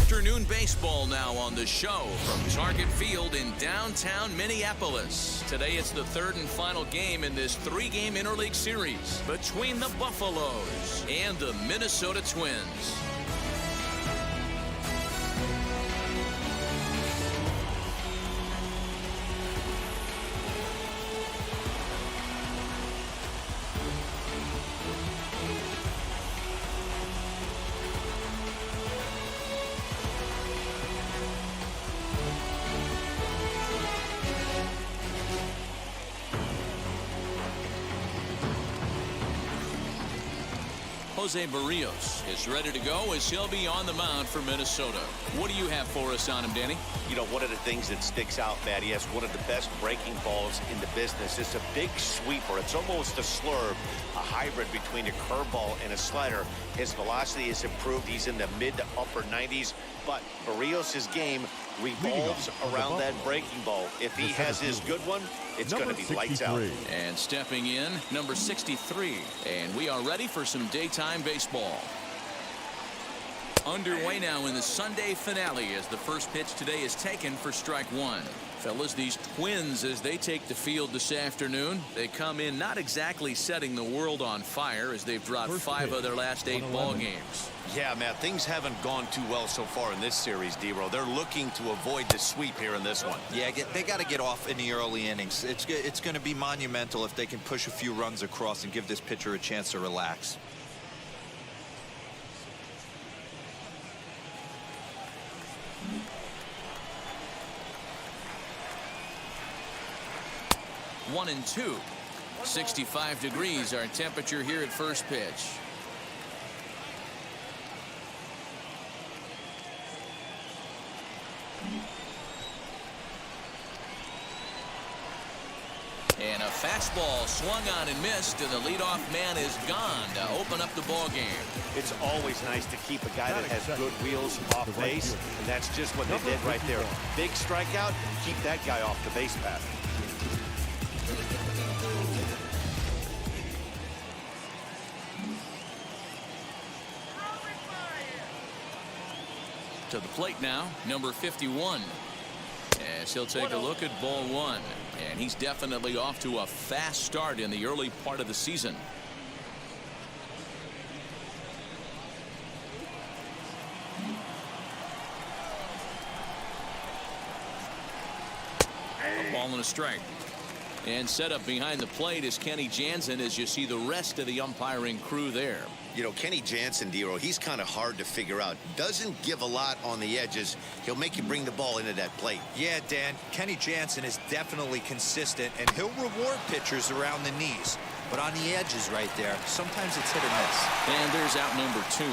Afternoon baseball now on the show from Target Field in downtown Minneapolis. Today it's the third and final game in this three-game interleague series between the Buffaloes and the Minnesota Twins. Jose Barrios is ready to go as he'll be on the mound for Minnesota. What do you have for us on him, Danny? You know, one of the things that sticks out, Matt, he has one of the best breaking balls in the business. It's a big sweeper. It's almost a slurve, a hybrid between a curveball and a slider. His velocity has improved. He's in the mid to upper 90s, but Barrios' game revolves around that breaking ball. If he has his good one, it's going to be lights out. And stepping in, number 63. And we are ready for some daytime baseball. Underway now in the Sunday finale as the first pitch today is taken for strike one. Fellas, these Twins, as they take the field this afternoon, they come in not exactly setting the world on fire as they've dropped 5 of their last 8 ball games. Yeah, Matt, things haven't gone too well so far in this series, D-Row. They're looking to avoid the sweep here in this one. Yeah, they got to get off in the early innings. It's going to be monumental if they can push a few runs across and give this pitcher a chance to relax. One and two. 65 degrees our temperature here at first pitch. And a fastball swung on and missed, and the leadoff man is gone to open up the ball game. It's always nice to keep a guy that has good wheels off base, and that's just what they did right there. Big strikeout, keep that guy off the base path. To the plate now, number 51. As he'll take a look at ball one. And he's definitely off to a fast start in the early part of the season. A ball and a strike. And set up behind the plate is Kenny Jansen as you see the rest of the umpiring crew there. You know, Kenny Jansen, D-Row, he's kind of hard to figure out. Doesn't give a lot on the edges. He'll make you bring the ball into that plate. Yeah, Dan, Kenny Jansen is definitely consistent, and he'll reward pitchers around the knees. But on the edges right there, sometimes it's hit or miss. And there's out number 2.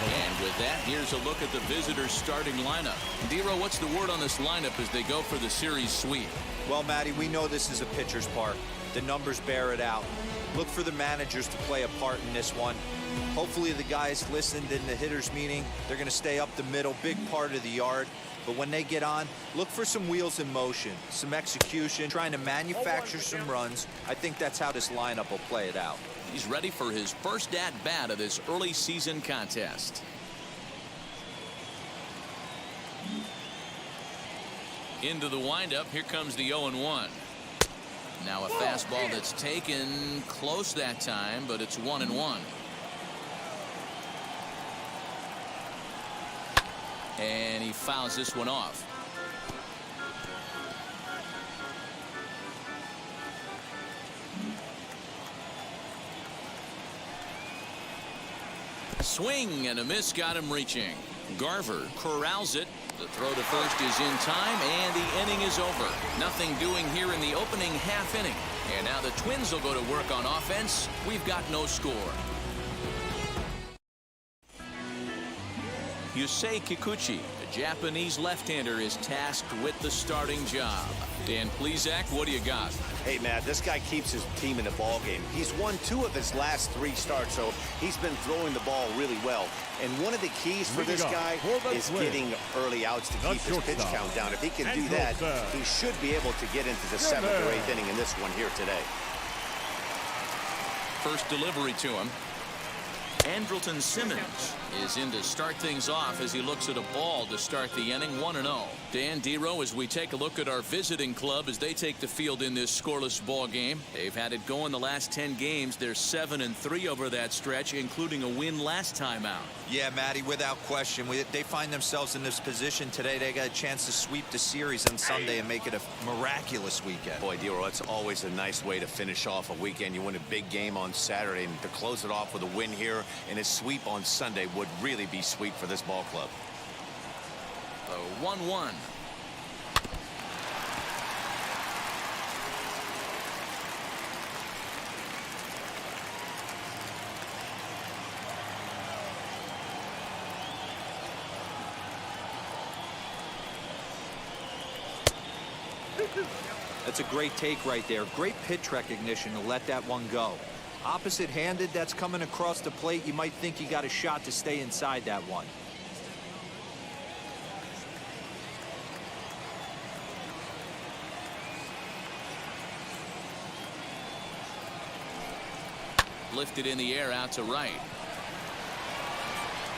And with that, here's a look at the visitors' starting lineup. D-Row, what's the word on this lineup as they go for the series sweep? Well, Matty, we know this is a pitcher's park. The numbers bear it out. Look for the managers to play a part in this one. Hopefully the guys listened in the hitters meeting. They're going to stay up the middle, big part of the yard. But when they get on, look for some wheels in motion, some execution, trying to manufacture some runs. I think that's how this lineup will play it out. He's ready for his first at-bat of this early season contest. Into the windup, here comes the 0-1. Now a fastball that's taken close that time, but it's 1-1. And he fouls this one off. Swing and a miss got him reaching. Garver corrals it. The throw to first is in time, and the inning is over. Nothing doing here in the opening half inning. And now the Twins will go to work on offense. We've got no score. Yusei Kikuchi, the Japanese left-hander, is tasked with the starting job. Dan Plesac, what do you got? Hey, Matt, this guy keeps his team in the ball game. He's won 2 of his last 3 starts, so he's been throwing the ball really well. And one of the keys for this guy is getting early outs to keep his pitch count down. If he can do that, he should be able to get into the 7th or 8th inning in this one here today. First delivery to him. Andrelton Simmons is in to start things off as he looks at a ball to start the inning. 1-0. Dan Dero, as we take a look at our visiting club as they take the field in this scoreless ball game. They've had it going the last 10 games. They're 7-3 over that stretch, including a win last time out. Yeah, Matty, without question. They find themselves in this position today. They got a chance to sweep the series on Sunday and make it a miraculous weekend. Boy, Dero, that's always a nice way to finish off a weekend. You win a big game on Saturday, and to close it off with a win here and a sweep on Sunday would really be sweet for this ball club. 1-1. That's a great take right there. Great pitch recognition to let that one go. Opposite-handed, that's coming across the plate. You might think you got a shot to stay inside that one. Lifted in the air out to right.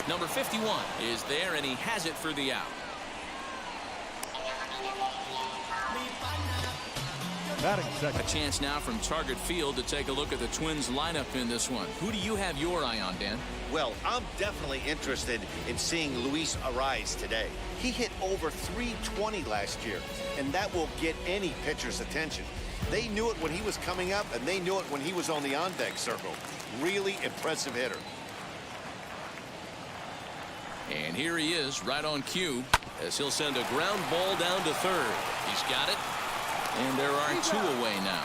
Number 51 is there, and he has it for the out. A chance now from Target Field to take a look at the Twins lineup in this one. Who do you have your eye on, Dan? Well, I'm definitely interested in seeing Luis Arraez today. He hit over 320 last year, and that will get any pitcher's attention. They knew it when he was coming up, and they knew it when he was on the on-deck circle. Really impressive hitter. And here he is right on cue as he'll send a ground ball down to third. He's got it. And there are two away now.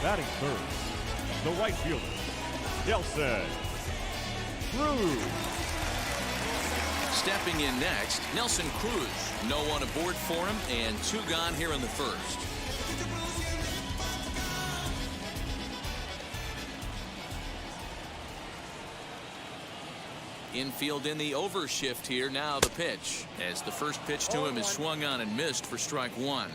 Batting first, the right fielder, Nelson Cruz. Stepping in next, Nelson Cruz. No one aboard for him, and two gone here in the first. Infield in the overshift here. Now the pitch, as the first pitch to him is swung on and missed for strike one.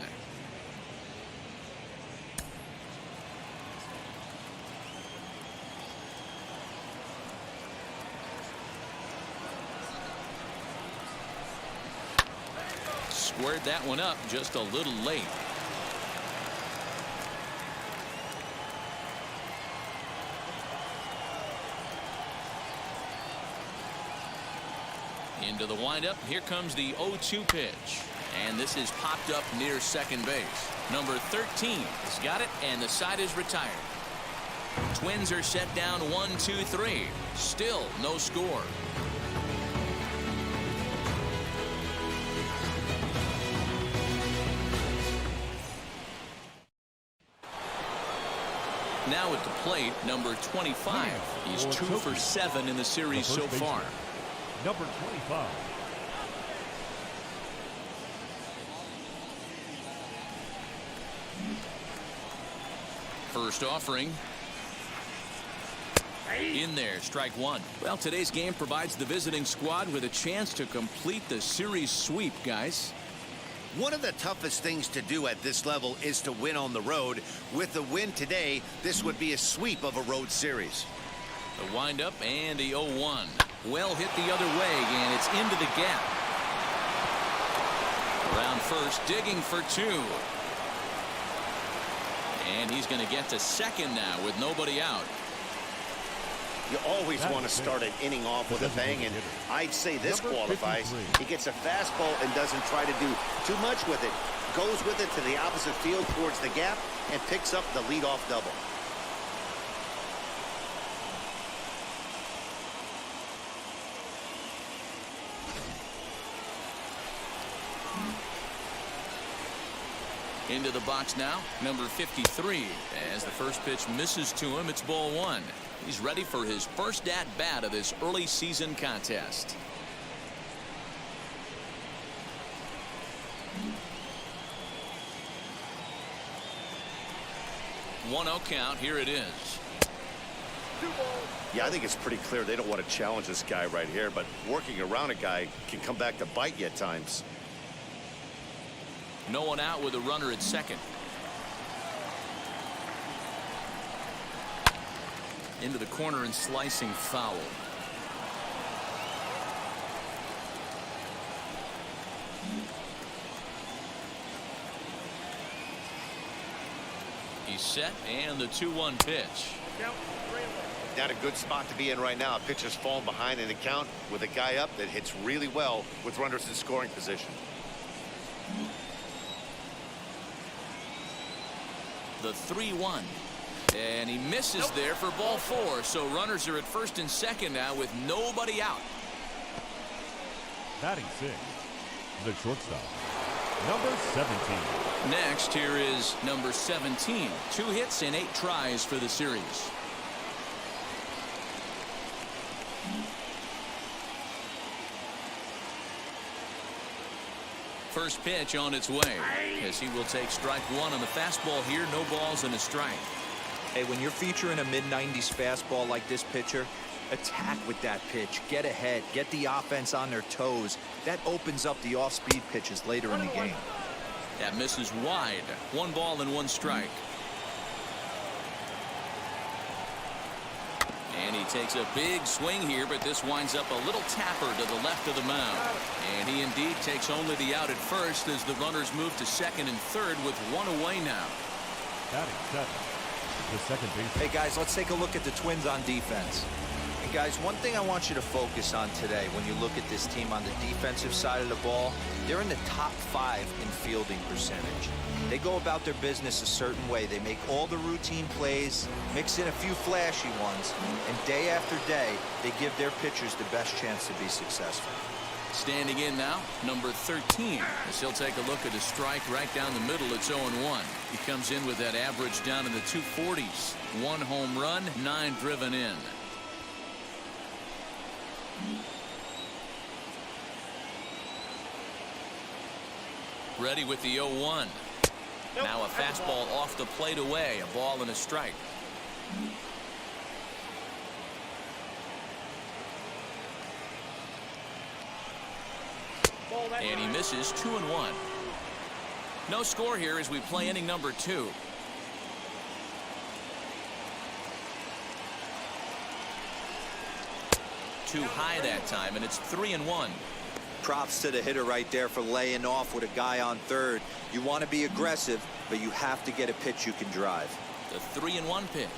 Squared that one up just a little late. Into the windup. Here comes the 0-2 pitch. And this is popped up near second base. Number 13 has got it, and the side is retired. Twins are set down 1-2-3. Still no score. Now at the plate, number 25. He's 2 for 7 in the series so far. Number 25. First offering. In there, strike one. Well, today's game provides the visiting squad with a chance to complete the series sweep, guys. One of the toughest things to do at this level is to win on the road. With the win today, this would be a sweep of a road series. The windup and the 0-1. Well hit the other way, and it's into the gap. Around first, digging for two. And he's going to get to second now with nobody out. You always want to start an inning off with a bang, and I'd say this qualifies. He gets a fastball and doesn't try to do too much with it. Goes with it to the opposite field towards the gap and picks up the leadoff double. Into the box now, number 53. As the first pitch misses to him, it's ball one. He's ready for his first at-bat of this early season contest. 1-0 count. Here it is. Yeah, I think it's pretty clear they don't want to challenge this guy right here, but working around a guy can come back to bite you at times. No one out with a runner at second. into the corner and slicing foul. He's set, and the 2-1 pitch. Not a good spot to be in right now. A pitcher's falling behind in the count with a guy up that hits really well with runners in scoring position. The 3-1. And he misses there for ball 4. So runners are at first and second now with nobody out. Batting 6, the shortstop, number 17. Next, here is number 17. 2 hits and 8 tries for the series. First pitch on its way as he will take strike 1 on the fastball here. No balls and a strike. Hey, when you're featuring a mid-90s fastball like this pitcher, attack with that pitch. Get ahead. Get the offense on their toes. That opens up the off-speed pitches later in the game. That misses wide. 1 ball and 1 strike. And he takes a big swing here, but this winds up a little tapper to the left of the mound. And he indeed takes only the out at first as the runners move to second and third with 1 away now. Batting 7, the second baseman. Hey, guys, let's take a look at the Twins on defense. And guys, one thing I want you to focus on today when you look at this team on the defensive side of the ball, they're in the top 5 in fielding percentage. They go about their business a certain way. They make all the routine plays, mix in a few flashy ones, and day after day, they give their pitchers the best chance to be successful. Standing in now, number 13. As he'll take a look at a strike right down the middle. It's 0-1. He comes in with that average down in the 240s. 1 home run, 9 driven in. Ready with the 0-1. Now a fastball off the plate away. A ball and a strike. And he misses 2-1. No score here as we play inning number 2. Too high that time, and it's 3-1. Props to the hitter right there for laying off with a guy on third. You want to be aggressive, but you have to get a pitch you can drive. The 3-1 pitch.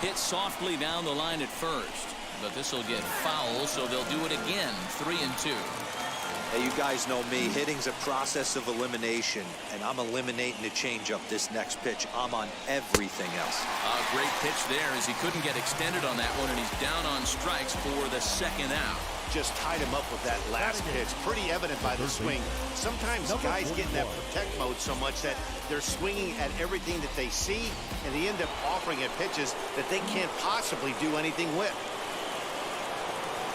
Hit softly down the line at first, but this will get foul, so they'll do it again. 3-2. Hey, you guys know me. Hitting's a process of elimination, and I'm eliminating the changeup this next pitch. I'm on everything else. A great pitch there as he couldn't get extended on that one, and he's down on strikes for the second out. Just tied him up with that last pitch. Pretty evident by the swing. Sometimes guys get in that protect mode so much that they're swinging at everything that they see, and they end up offering at pitches that they can't possibly do anything with.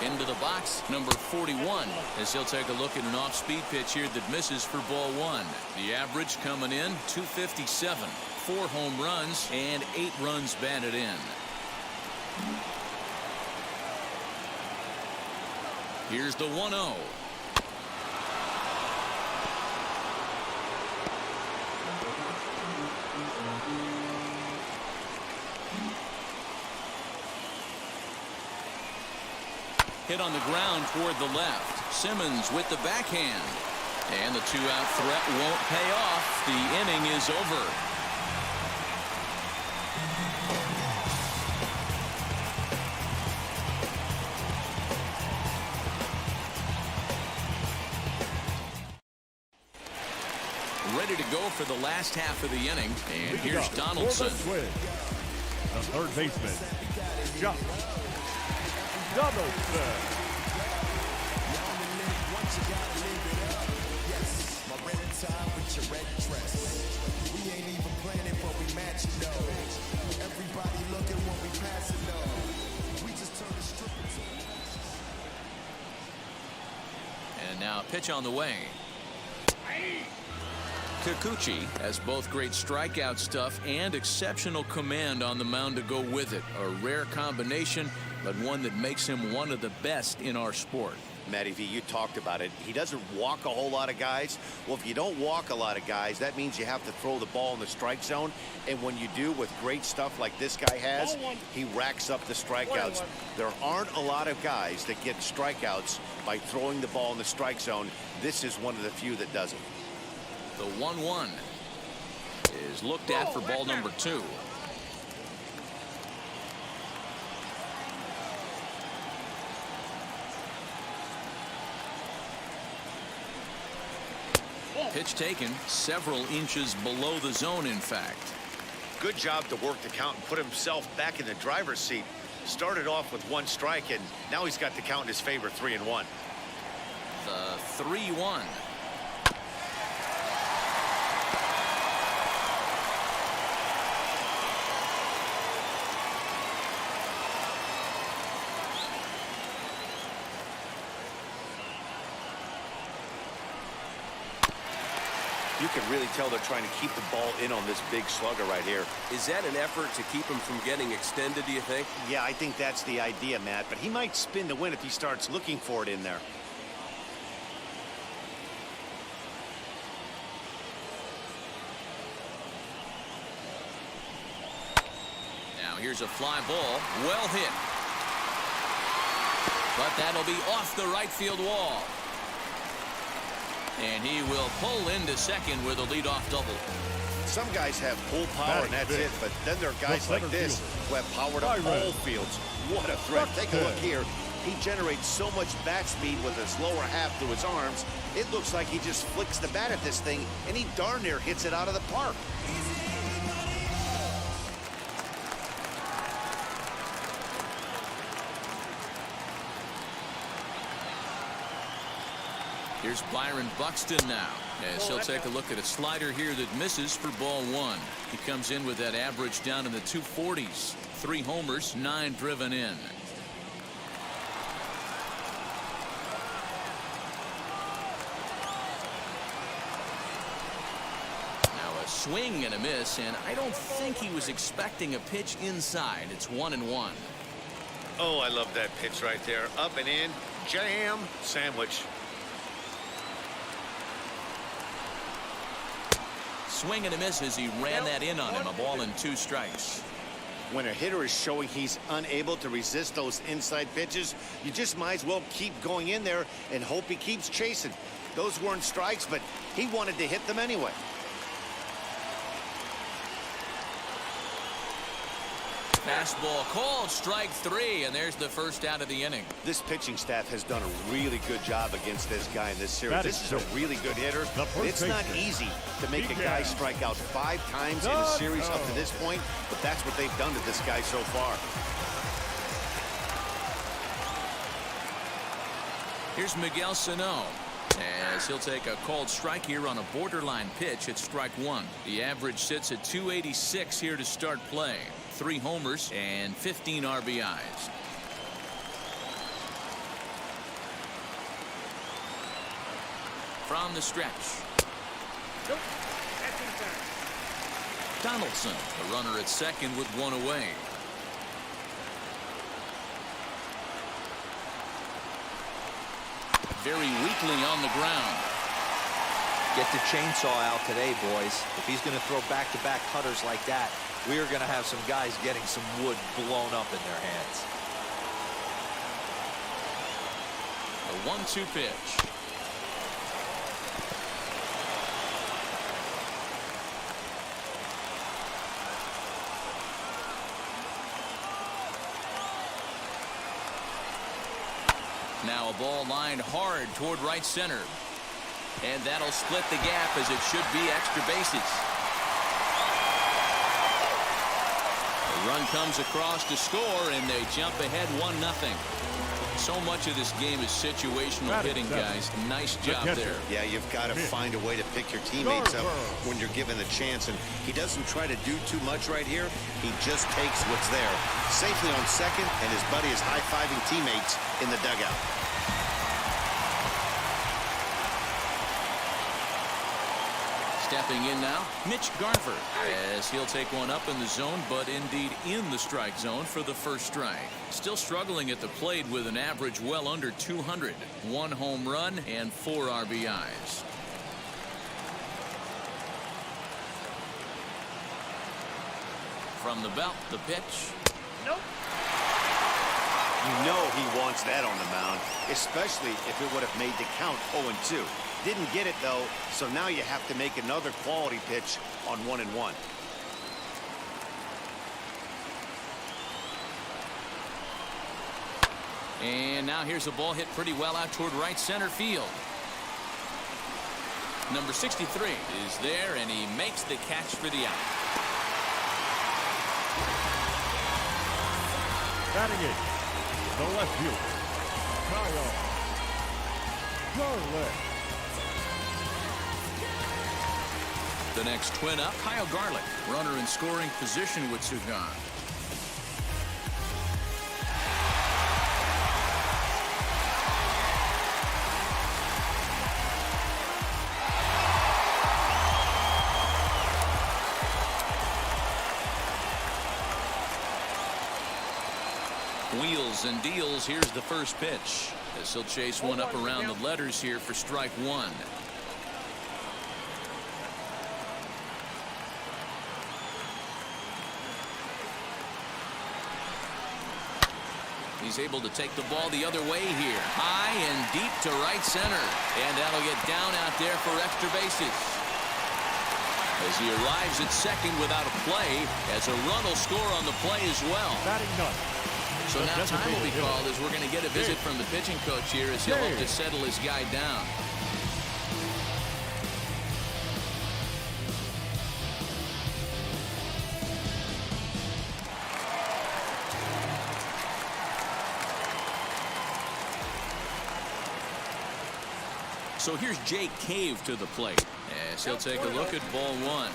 Into the box, number 41, as he'll take a look at an off-speed pitch here that misses for ball 1. The average coming in, 257. 4 home runs and 8 runs batted in. Here's the 1-0. Hit on the ground toward the left. Simmons with the backhand. And the 2-out threat won't pay off. The inning is over. Ready to go for the last half of the inning. And here's Donaldson. The third baseman, Josh Donaldson. And now a pitch on the way. Kikuchi has both great strikeout stuff and exceptional command on the mound to go with it. A rare combination, but one that makes him one of the best in our sport. Matty V, you talked about it. He doesn't walk a whole lot of guys. Well, if you don't walk a lot of guys, that means you have to throw the ball in the strike zone. And when you do with great stuff like this guy has, he racks up the strikeouts. There aren't a lot of guys that get strikeouts by throwing the ball in the strike zone. This is one of the few that does it. The 1-1 is looked at for ball number 2. Pitch taken several inches below the zone, in fact. Good job to work the count and put himself back in the driver's seat. Started off with 1 strike, and now he's got the count in his favor, 3-1. The 3-1. You can really tell they're trying to keep the ball in on this big slugger right here. Is that an effort to keep him from getting extended, do you think? Yeah, I think that's the idea, Matt. But he might spin to win if he starts looking for it in there. Now here's a fly ball. Well hit. But that'll be off the right field wall. And he will pull into second with a leadoff double. Some guys have pull power and that's it, but then there are guys like this who have power to all fields. What a threat. Take a look here. He generates so much bat speed with his lower half through his arms. It looks like he just flicks the bat at this thing, and he darn near hits it out of the park. Here's Byron Buxton now, as he'll take a look at a slider here that misses for ball 1. He comes in with that average down in the 240s. 3 homers, 9 driven in. Now a swing and a miss, and I don't think he was expecting a pitch inside. It's 1-1. Oh, I love that pitch right there. Up and in, jam, sandwich. Swing and a miss as he ran that in on him. A ball and 2 strikes. When a hitter is showing he's unable to resist those inside pitches, you just might as well keep going in there and hope he keeps chasing. Those weren't strikes, but he wanted to hit them anyway. Fastball called, strike 3, and there's the first out of the inning. This pitching staff has done a really good job against this guy in this series. This is a really good hitter. It's not easy to make a guy strike out 5 times in a series up to this point, but that's what they've done to this guy so far. Here's Miguel Sano, as he'll take a called strike here on a borderline pitch at strike 1. The average sits at 286 here to start play. 3 homers and 15 RBIs. From the stretch. Nope. That's inside. Donaldson, the runner at second with 1 away. Very weakly on the ground. Get the chainsaw out today, boys. If he's going to throw back-to-back cutters like that, we are going to have some guys getting some wood blown up in their hands. The 1-2 pitch. Now a ball lined hard toward right center. And that'll split the gap as it should be extra bases. The run comes across to score, and they jump ahead 1-0. So much of this game is situational hitting, guys. Nice job there. Yeah, you've got to find a way to pick your teammates up when you're given the chance. And he doesn't try to do too much right here. He just takes what's there. Safely on second, and his buddy is high-fiving teammates in the dugout. Stepping in now, Mitch Garver, as he'll take one up in the zone, but indeed in the strike zone for the first strike. Still struggling at the plate with an average well under 200. 1 home run and 4 RBIs. From the belt, the pitch. Nope. You know he wants that on the mound, especially if it would have made the count 0-2. Didn't get it, though, so now you have to make another quality pitch on 1-1. And now here's a ball hit pretty well out toward right center field. Number 63 is there, and he makes the catch for the out. Batting it, the left fielder, Kyle Garland. The next twin up, Kyle Garland, runner in scoring position with 2 gone. Wheels and deals. Here's the first pitch, as he'll chase one up around the letters here for strike 1. He's able to take the ball the other way here. High and deep to right center. And that'll get down out there for extra bases. As he arrives at second without a play, as a run will score on the play as well. Batting none. So now time will be called as we're going to get a visit from the pitching coach here as he'll hope to settle his guy down. So here's Jake Cave to the plate as he'll take a look at ball 1.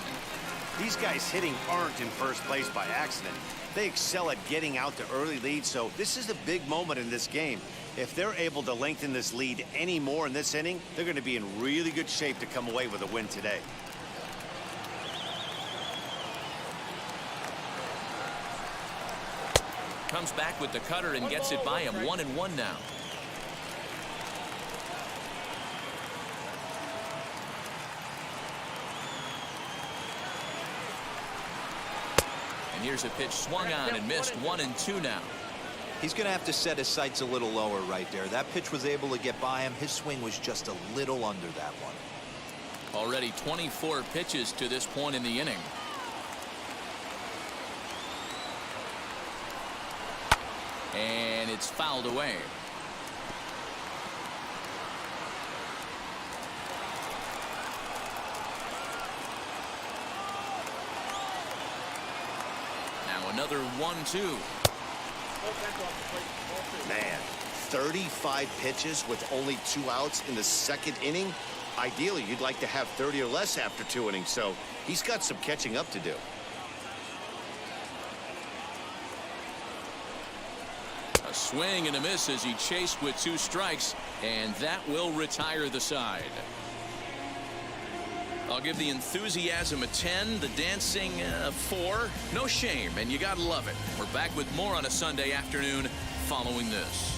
These guys hitting aren't in first place by accident. They excel at getting out to early leads, so this is a big moment in this game. If they're able to lengthen this lead any more in this inning, they're going to be in really good shape to come away with a win today. Comes back with the cutter and gets it by him. 1-1 now. Here's a pitch swung on and missed. 1-2 now. He's going to have to set his sights a little lower right there. That pitch was able to get by him. His swing was just a little under that one. Already 24 pitches to this point in the inning. And it's fouled away. Another 1-2. Man, 35 pitches with only 2 outs in the second inning. Ideally, you'd like to have 30 or less after 2 innings, so he's got some catching up to do. A swing and a miss as he chased with 2 strikes, and that will retire the side. I'll give the enthusiasm a 10, the dancing a 4. No shame, and you gotta love it. We're back with more on a Sunday afternoon following this.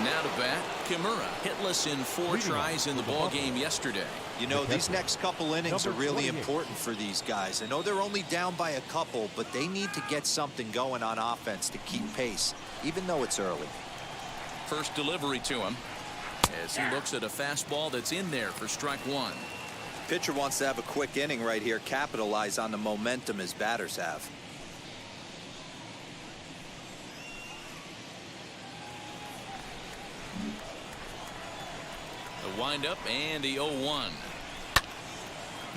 Now to bat, Kimura, hitless in 4 tries in the ball game yesterday. You know, these next couple innings are really important for these guys. I know they're only down by a couple, but they need to get something going on offense to keep pace, even though it's early. First delivery to him, as he looks at a fastball that's in there for strike 1. Pitcher wants to have a quick inning right here, capitalize on the momentum his batters have. The windup and the 0-1.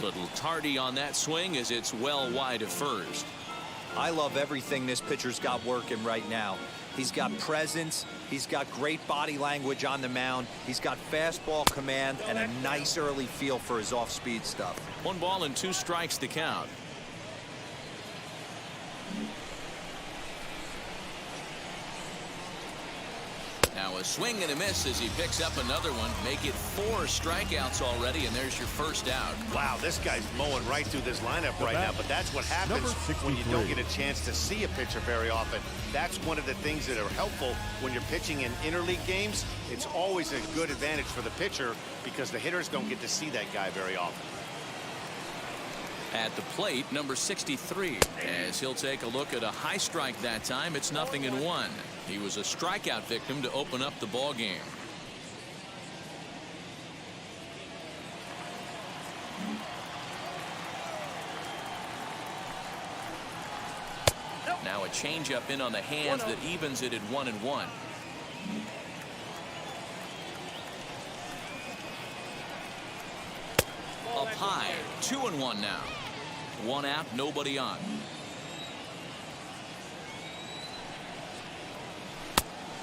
Little tardy on that swing as it's well wide of first. I love everything this pitcher's got working right now. He's got presence. He's got great body language on the mound. He's got fastball command and a nice early feel for his off-speed stuff. 1 ball and 2 strikes to count. Now a swing and a miss as he picks up another one. Make it 4 strikeouts already, and there's your first out. Wow, this guy's mowing right through this lineup right now, but that's what happens when you don't get a chance to see a pitcher very often. That's one of the things that are helpful when you're pitching in interleague games. It's always a good advantage for the pitcher because the hitters don't get to see that guy very often. At the plate, number 63, as he'll take a look at a high strike that time. It's 0-1. He was a strikeout victim to open up the ball game. Now a changeup in on the hands that evens it at 1-1. Up high, 2-1 now. 1 out, nobody on.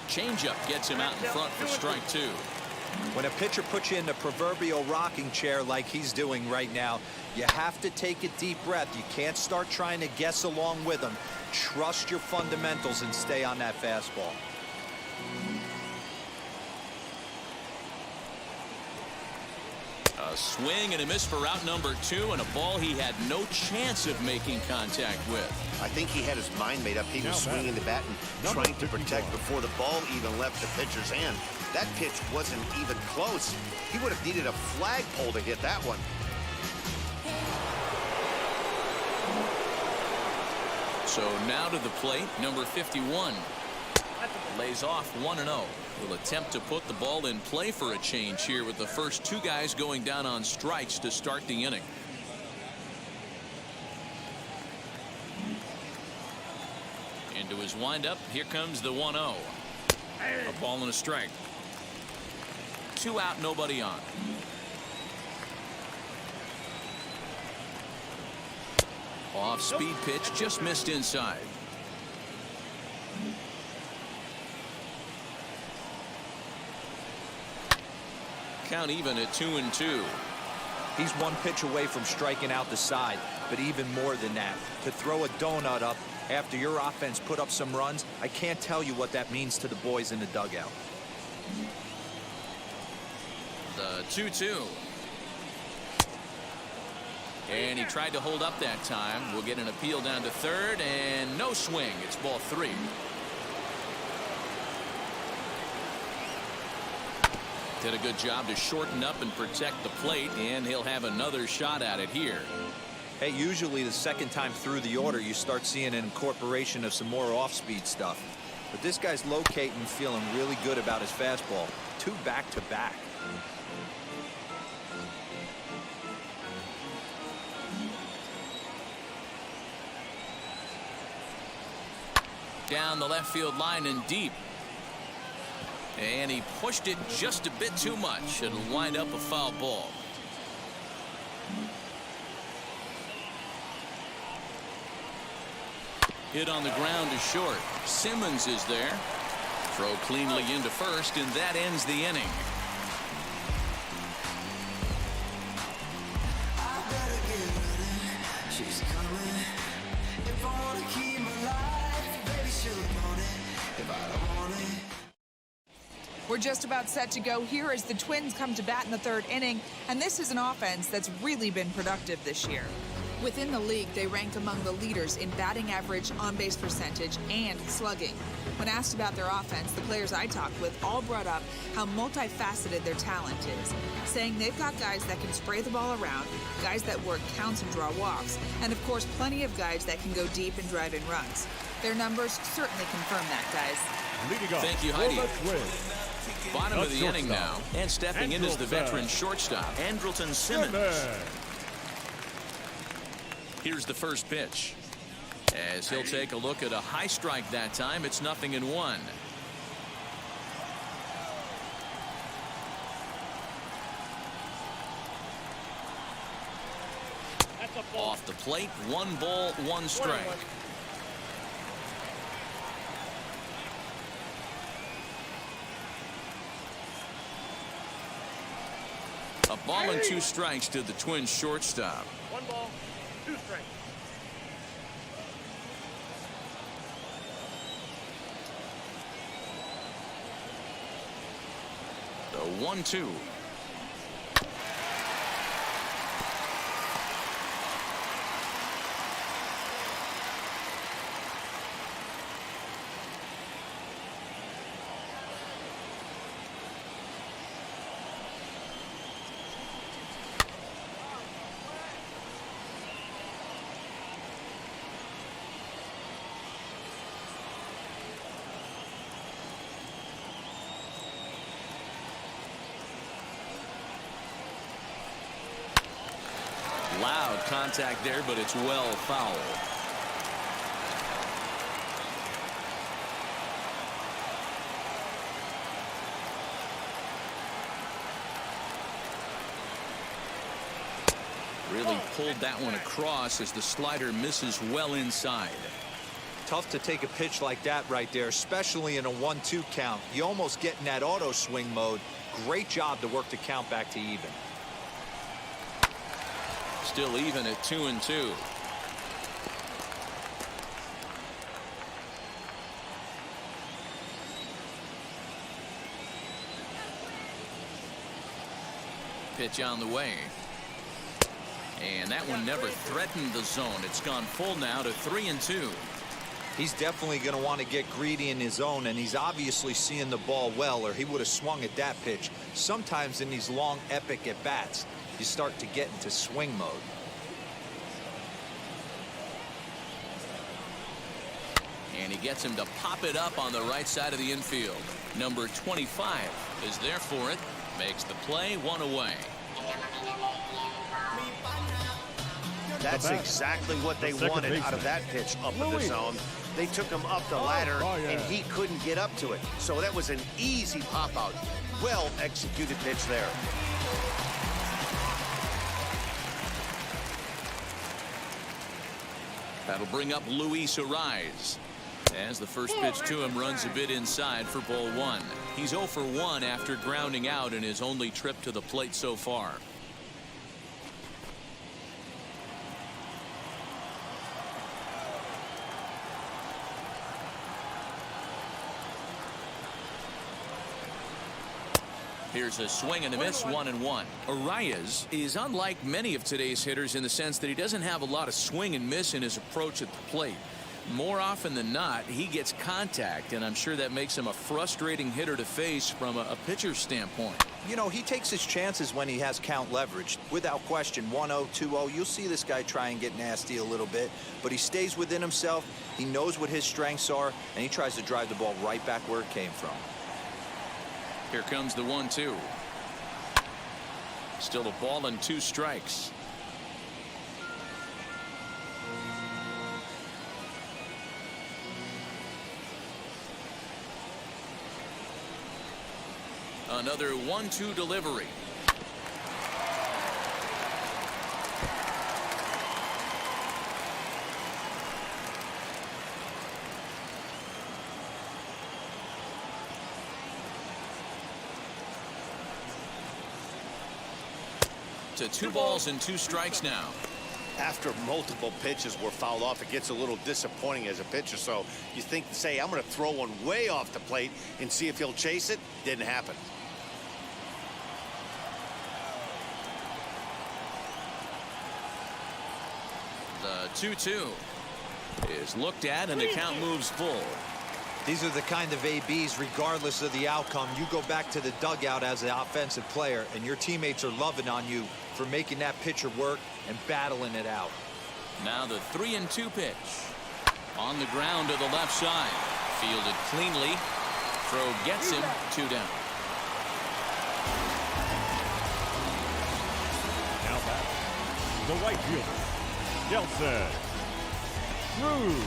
Changeup gets him out in front for strike 2. When a pitcher puts you in the proverbial rocking chair like he's doing right now, you have to take a deep breath. You can't start trying to guess along with him. Trust your fundamentals and stay on that fastball. A swing and a miss for out number 2, and a ball he had no chance of making contact with. I think he had his mind made up. He was swinging the bat and trying to protect before the ball even left the pitcher's hand. That pitch wasn't even close. He would have needed a flagpole to hit that one. So now to the plate, number 51. Lays off 1-0. Will attempt to put the ball in play for a change here with the first 2 guys going down on strikes to start the inning. Into his windup, here comes the 1-0. A ball and a strike. 2 out, nobody on. Off speed pitch, just missed inside. Count even at 2-2. He's 1 pitch away from striking out the side, but even more than that, to throw a donut up after your offense put up some runs, I can't tell you what that means to the boys in the dugout. The 2-2. And he tried to hold up that time. We'll get an appeal down to third, and no swing. It's ball 3. Did a good job to shorten up and protect the plate, and he'll have another shot at it here. Hey, usually the second time through the order, you start seeing an incorporation of some more off-speed stuff. But this guy's locating and feeling really good about his fastball. 2 back-to-back. Down the left field line and deep. And he pushed it just a bit too much. It'll wind up a foul ball. Hit on the ground is short. Simmons is there. Throw cleanly into first, and that ends the inning. We're just about set to go here as the Twins come to bat in the 3rd inning, and this is an offense that's really been productive this year. Within the league, they rank among the leaders in batting average, on-base percentage, and slugging. When asked about their offense, the players I talked with all brought up how multifaceted their talent is, saying they've got guys that can spray the ball around, guys that work counts and draw walks, and of course plenty of guys that can go deep and drive in runs. Their numbers certainly confirm that, guys. Thank you, Heidi. Bottom of the inning now, and stepping in is the veteran shortstop, Andrelton Simmons. Here's the first pitch. As he'll take a look at a high strike that time, it's 0-1. Off the plate, 1 ball, 1 strike. A ball and 2 strikes to the Twins shortstop. 1 ball, 2 strikes. 1-2. Loud contact there, but it's well fouled. Really pulled that one across as the slider misses well inside. Tough to take a pitch like that right there, especially in a 1-2 count. You almost get in that auto swing mode. Great job to work the count back to even. Still even at 2-2. Pitch on the way. And that one never threatened the zone. It's gone full now to 3-2. He's definitely going to want to get greedy in his zone, and he's obviously seeing the ball well, or he would have swung at that pitch. Sometimes in these long, epic at-bats, you start to get into swing mode. And he gets him to pop it up on the right side of the infield. Number 25 is there for it. Makes the play, one away. That's exactly what they wanted out of that pitch up in the zone. They took him up the ladder, and he couldn't get up to it. So that was an easy pop-out. Well-executed pitch there. That'll bring up Luis Ariz. As the first pitch to him runs a bit inside for ball one. He's 0 for 1 after grounding out in his only trip to the plate so far. Here's a swing and a miss, 1-1. Arias is unlike many of today's hitters in the sense that he doesn't have a lot of swing and miss in his approach at the plate. More often than not, he gets contact, and I'm sure that makes him a frustrating hitter to face from a pitcher's standpoint. You know, he takes his chances when he has count leverage. Without question, 1-0, 2-0, you'll see this guy try and get nasty a little bit, but he stays within himself. He knows what his strengths are, and he tries to drive the ball right back where it came from. Here comes the 1-2. Still a ball and 2 strikes. Another 1-2 delivery. To 2 balls and 2 strikes now. After multiple pitches were fouled off, it gets a little disappointing as a pitcher. So you think, say, I'm going to throw one way off the plate and see if he'll chase it. Didn't happen. The 2-2 is looked at, and the count moves full. These are the kind of ABs, regardless of the outcome. You go back to the dugout as an offensive player, and your teammates are loving on you for making that pitcher work and battling it out. Now the 3-2 pitch. On the ground to the left side. Fielded cleanly. Throw gets him, 2 down. Now back, the right fielder, Nelson Cruz.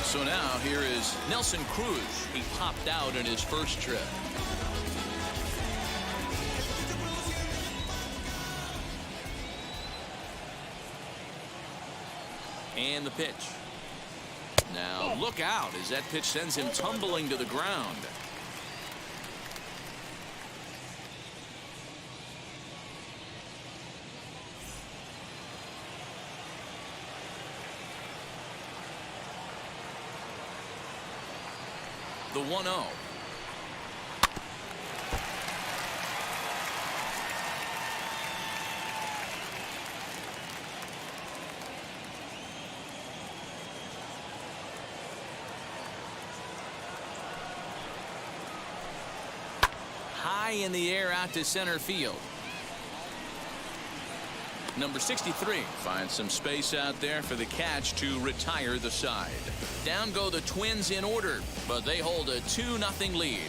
So now here is Nelson Cruz. He popped out in his first trip. And the pitch. Now look out as that pitch sends him tumbling to the ground. The 1-0. high in the air out to center field. Number 63 finds some space out there for the catch to retire the side. Down go the Twins in order, but they hold a 2-0 lead.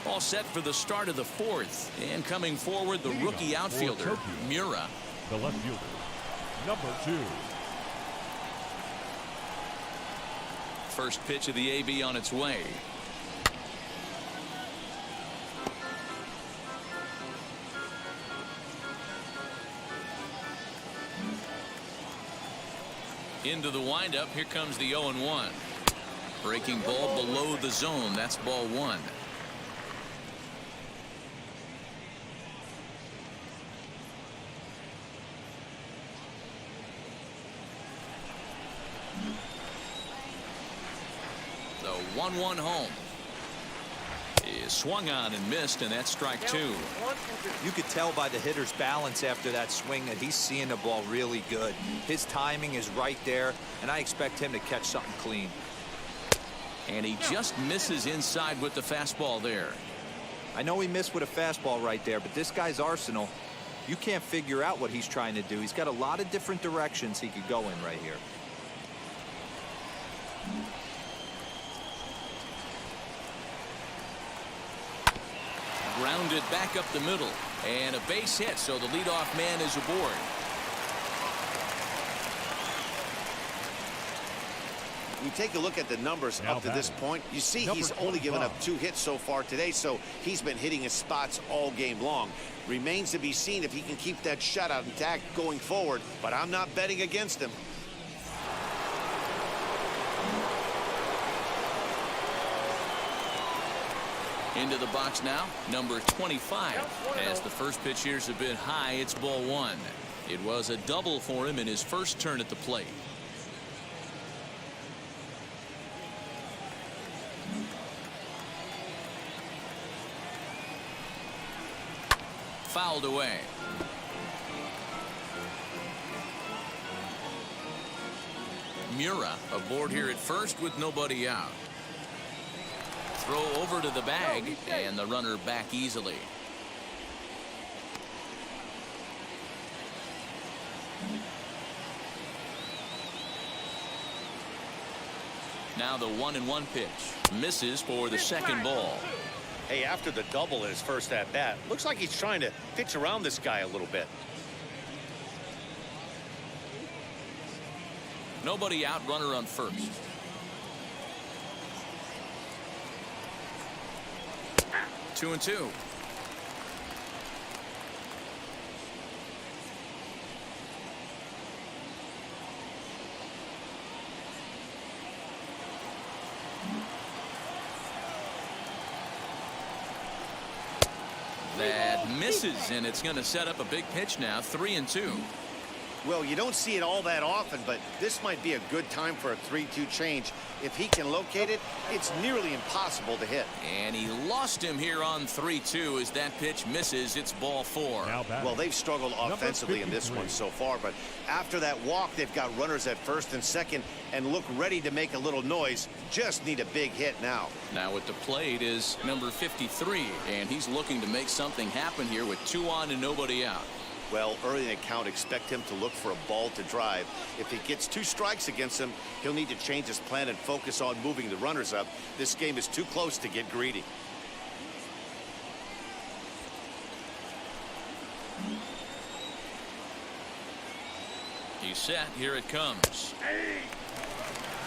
All set for the start of the fourth. And coming forward, the rookie outfielder, Mura. The left fielder, number 2. First pitch of the AB on its way. Into the windup. Here comes the 0-1. Breaking ball below the zone. That's ball 1. The 1-1 home is swung on and missed, and that's strike 2. You could tell by the hitter's balance after that swing that he's seeing the ball really good. His timing is right there, and I expect him to catch something clean. And he just misses inside with the fastball there. I know he missed with a fastball right there, but this guy's arsenal, you can't figure out what he's trying to do. He's got a lot of different directions he could go in right here. Grounded back up the middle, and a base hit, so the leadoff man is aboard. You take a look at the numbers Now up to this point, you see he's only given up 2 hits so far today, so he's been hitting his spots all game long. Remains to be seen if he can keep that shutout intact going forward, but I'm not betting against him. Into the box now, number 25. As the first pitch here's a bit high, it's ball 1. It was a double for him in his first turn at the plate. Fouled away. Mura aboard here at first with nobody out. Throw over to the bag, and the runner back easily. Now the 1-1 pitch. Misses for the second ball. Hey, after the double in his first at-bat, looks like he's trying to pitch around this guy a little bit. Nobody out, runner on first. 2-2. That misses, and it's going to set up a big pitch now. 3-2. Well, you don't see it all that often, but this might be a good time for a 3-2 change. If he can locate it, it's nearly impossible to hit. And he lost him here on 3-2 as that pitch misses. It's ball 4. Well, they've struggled offensively in this one so far, but after that walk, they've got runners at first and second and look ready to make a little noise. Just need a big hit now. Now at the plate is number 53, and he's looking to make something happen here with 2 on and nobody out. Well, early in the count, expect him to look for a ball to drive. If he gets 2 strikes against him, he'll need to change his plan and focus on moving the runners up. This game is too close to get greedy. He's set. Here it comes.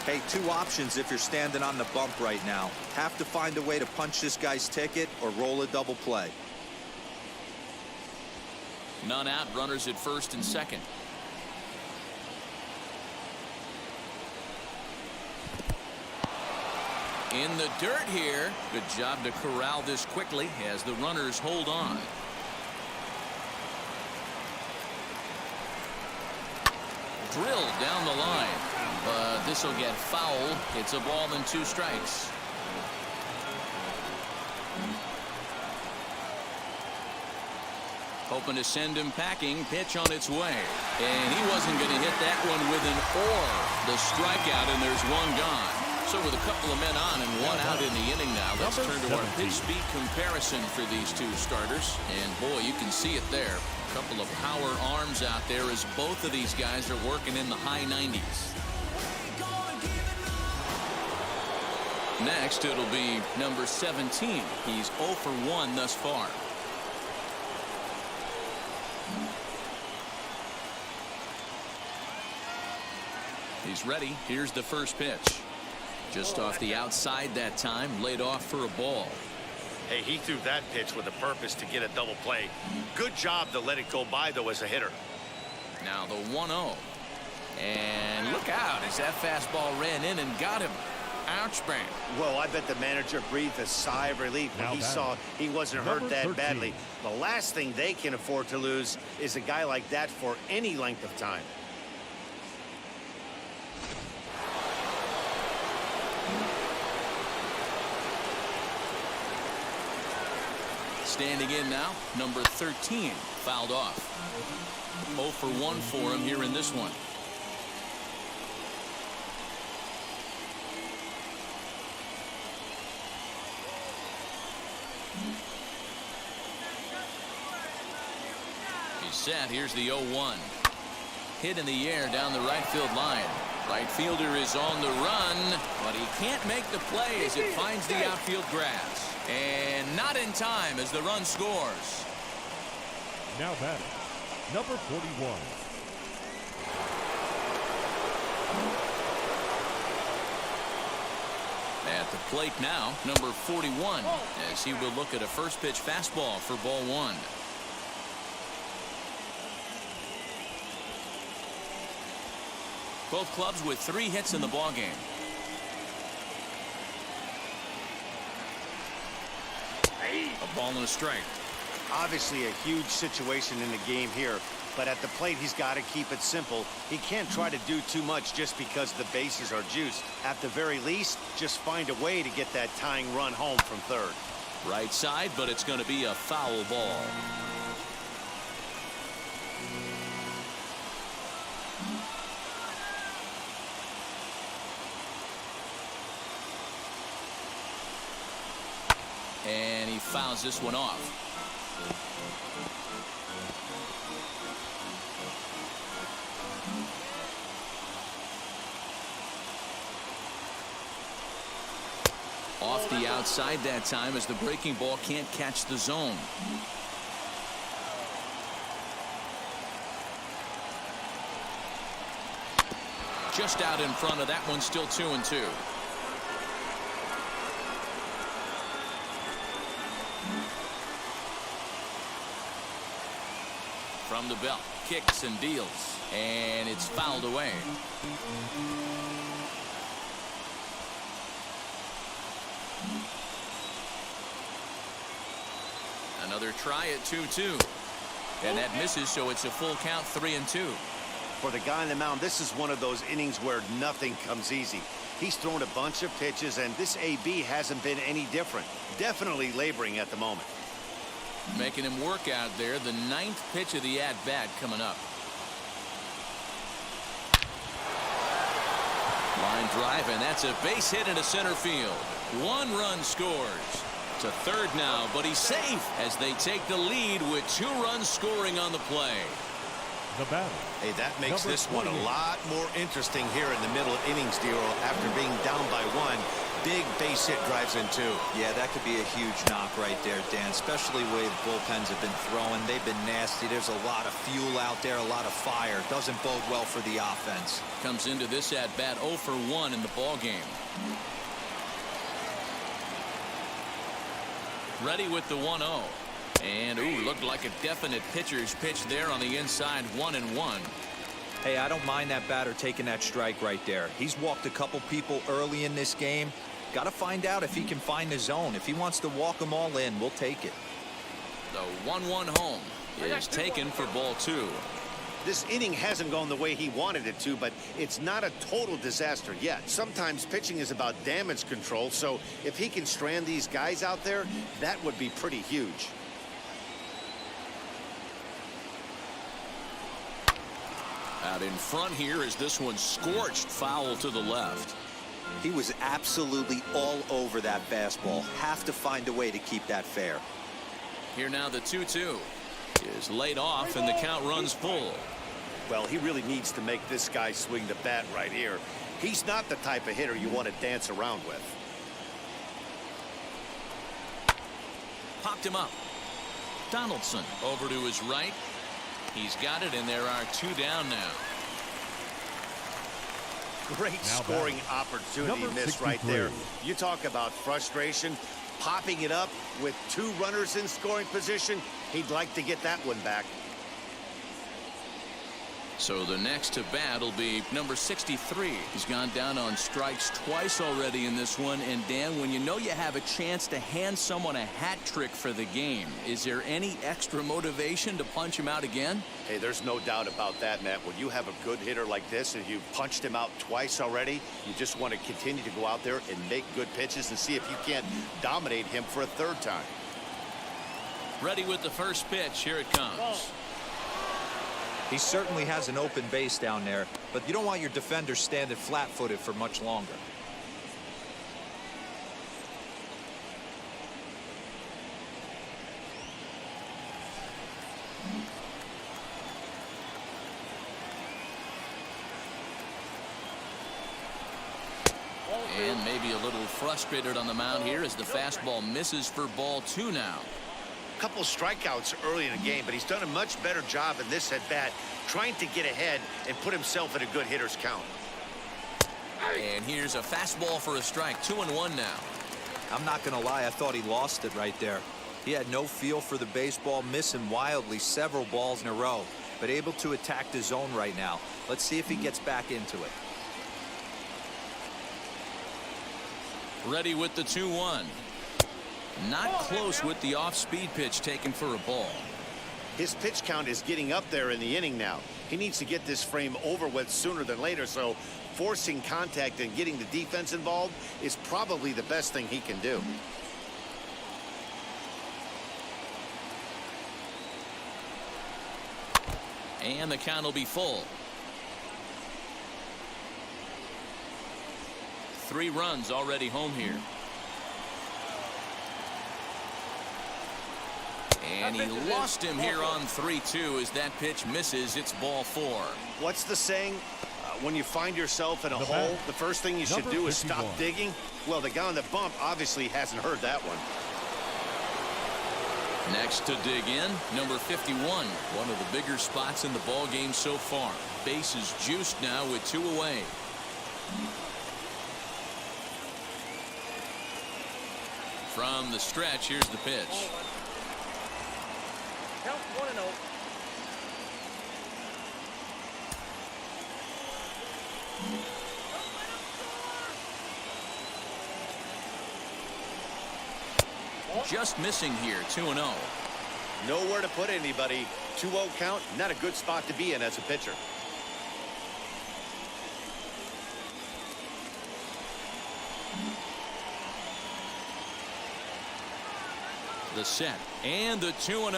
Hey, 2 options if you're standing on the bump right now. Have to find a way to punch this guy's ticket or roll a double play. None out, runners at first and second. In the dirt here. Good job to corral this quickly as the runners hold on. Drilled down the line, but this will get foul. It's a ball and 2 strikes. Hoping to send him packing. Pitch on its way. And he wasn't going to hit that one with an or. The strikeout, and there's one gone. So with a couple of men on and one out in the inning now, let's turn to our pitch speed comparison for these two starters. And boy, you can see it there. A couple of power arms out there as both of these guys are working in the high 90s. Next, it'll be number 17. He's 0 for 1 thus far. He's ready. Here's the first pitch. Just off the outside that time, laid off for a ball. Hey, he threw that pitch with a purpose to get a double play. Good job to let it go by, though, as a hitter. Now the 1-0. And look out as that fastball ran in and got him. Ouch, man. Well, I bet the manager breathed a sigh of relief when he saw he wasn't hurt that badly. The last thing they can afford to lose is a guy like that for any length of time. Standing in now, number 13, fouled off. 0 for 1 for him here in this one. He's set. Here's the 0-1. Hit in the air down the right field line. Right fielder is on the run, but he can't make the play as it finds the outfield grass. And not in time as the run scores. Now batting, number 41. At the plate now, number 41, as he will look at a first pitch fastball for ball 1. Both clubs with 3 hits in the ballgame. A ball and a strike. Obviously a huge situation in the game here, but at the plate he's got to keep it simple. He can't try to do too much just because the bases are juiced. At the very least, just find a way to get that tying run home from third. Right side, but it's going to be a foul ball. And he fouls this one off. Off the outside that time as the breaking ball can't catch the zone. Just out in front of that one, still 2-2. From the belt, kicks and deals, and it's fouled away. Another try at 2-2, and that misses, so it's a full count, 3-2. For the guy on the mound, this is one of those innings where nothing comes easy. He's thrown a bunch of pitches, and this AB hasn't been any different. Definitely laboring at the moment. Making him work out there. The 9th pitch of the at-bat coming up. Line drive, and that's a base hit into center field. 1 run scores. To third now, but he's safe as they take the lead with 2 runs scoring on the play. The batter. Hey, that makes number this one a 28. lot more interesting here in the middle innings, Dero. After being down by 1, big base hit drives in 2. Yeah, that could be a huge knock right there, Dan, especially the way the bullpens have been throwing. They've been nasty. There's a lot of fuel out there, a lot of fire. Doesn't bode well for the offense. Comes into this at-bat 0 for 1 in the ballgame. Ready with the 1-0. And, ooh, looked like a definite pitcher's pitch there on the inside, 1-1. Hey, I don't mind that batter taking that strike right there. He's walked a couple people early in this game. Got to find out if he can find the zone. If he wants to walk them all in, we'll take it. The 1-1 home is taken for ball 2. This inning hasn't gone the way he wanted it to, but it's not a total disaster yet. Sometimes pitching is about damage control, so if he can strand these guys out there, that would be pretty huge. Out in front here is this one scorched foul to the left. He was absolutely all over that fastball. Have to find a way to keep that fair. Here now the 2-2 is laid off and the count runs full. Well, he really needs to make this guy swing the bat right here. He's not the type of hitter you want to dance around with. Popped him up. Donaldson over to his right. He's got it, and there are 2 down now. Great scoring opportunity missed right there. You talk about frustration, popping it up with 2 runners in scoring position. He'd like to get that one back. So the next to bat will be number 63. He's gone down on strikes twice already in this one. And Dan, when you know you have a chance to hand someone a hat trick for the game, is there any extra motivation to punch him out again? Hey, there's no doubt about that, Matt. When you have a good hitter like this and you've punched him out twice already, you just want to continue to go out there and make good pitches and see if you can't dominate him for a 3rd time. Ready with the first pitch. Here it comes. He certainly has an open base down there, but you don't want your defender standing flat-footed for much longer. And maybe a little frustrated on the mound here as the fastball misses for ball 2 now. Couple strikeouts early in the game, but he's done a much better job in this at-bat trying to get ahead and put himself in a good hitter's count. And here's a fastball for a strike. 2-1 now. I'm not going to lie, I thought he lost it right there. He had no feel for the baseball, missing wildly several balls in a row, but able to attack the zone right now. Let's see if he gets back into it. Ready with the 2-1. Not close with the off-speed pitch taken for a ball. His pitch count is getting up there in the inning now. He needs to get this frame over with sooner than later, so forcing contact and getting the defense involved is probably the best thing he can do. And the count will be full. 3 runs already home here. And he lost him here on 3-2 as that pitch misses. It's ball 4. What's the saying? When you find yourself in a hole, the first thing you should do is stop digging. Well, the guy on the bump obviously hasn't heard that one. Next to dig in, number 51. One of the bigger spots in the ball game so far. Base is juiced now with 2 away. From the stretch, here's the pitch. Count 1-0. Just missing here, 2-0. Nowhere to put anybody. 2-0 count, not a good spot to be in as a pitcher. The set and the 2-0.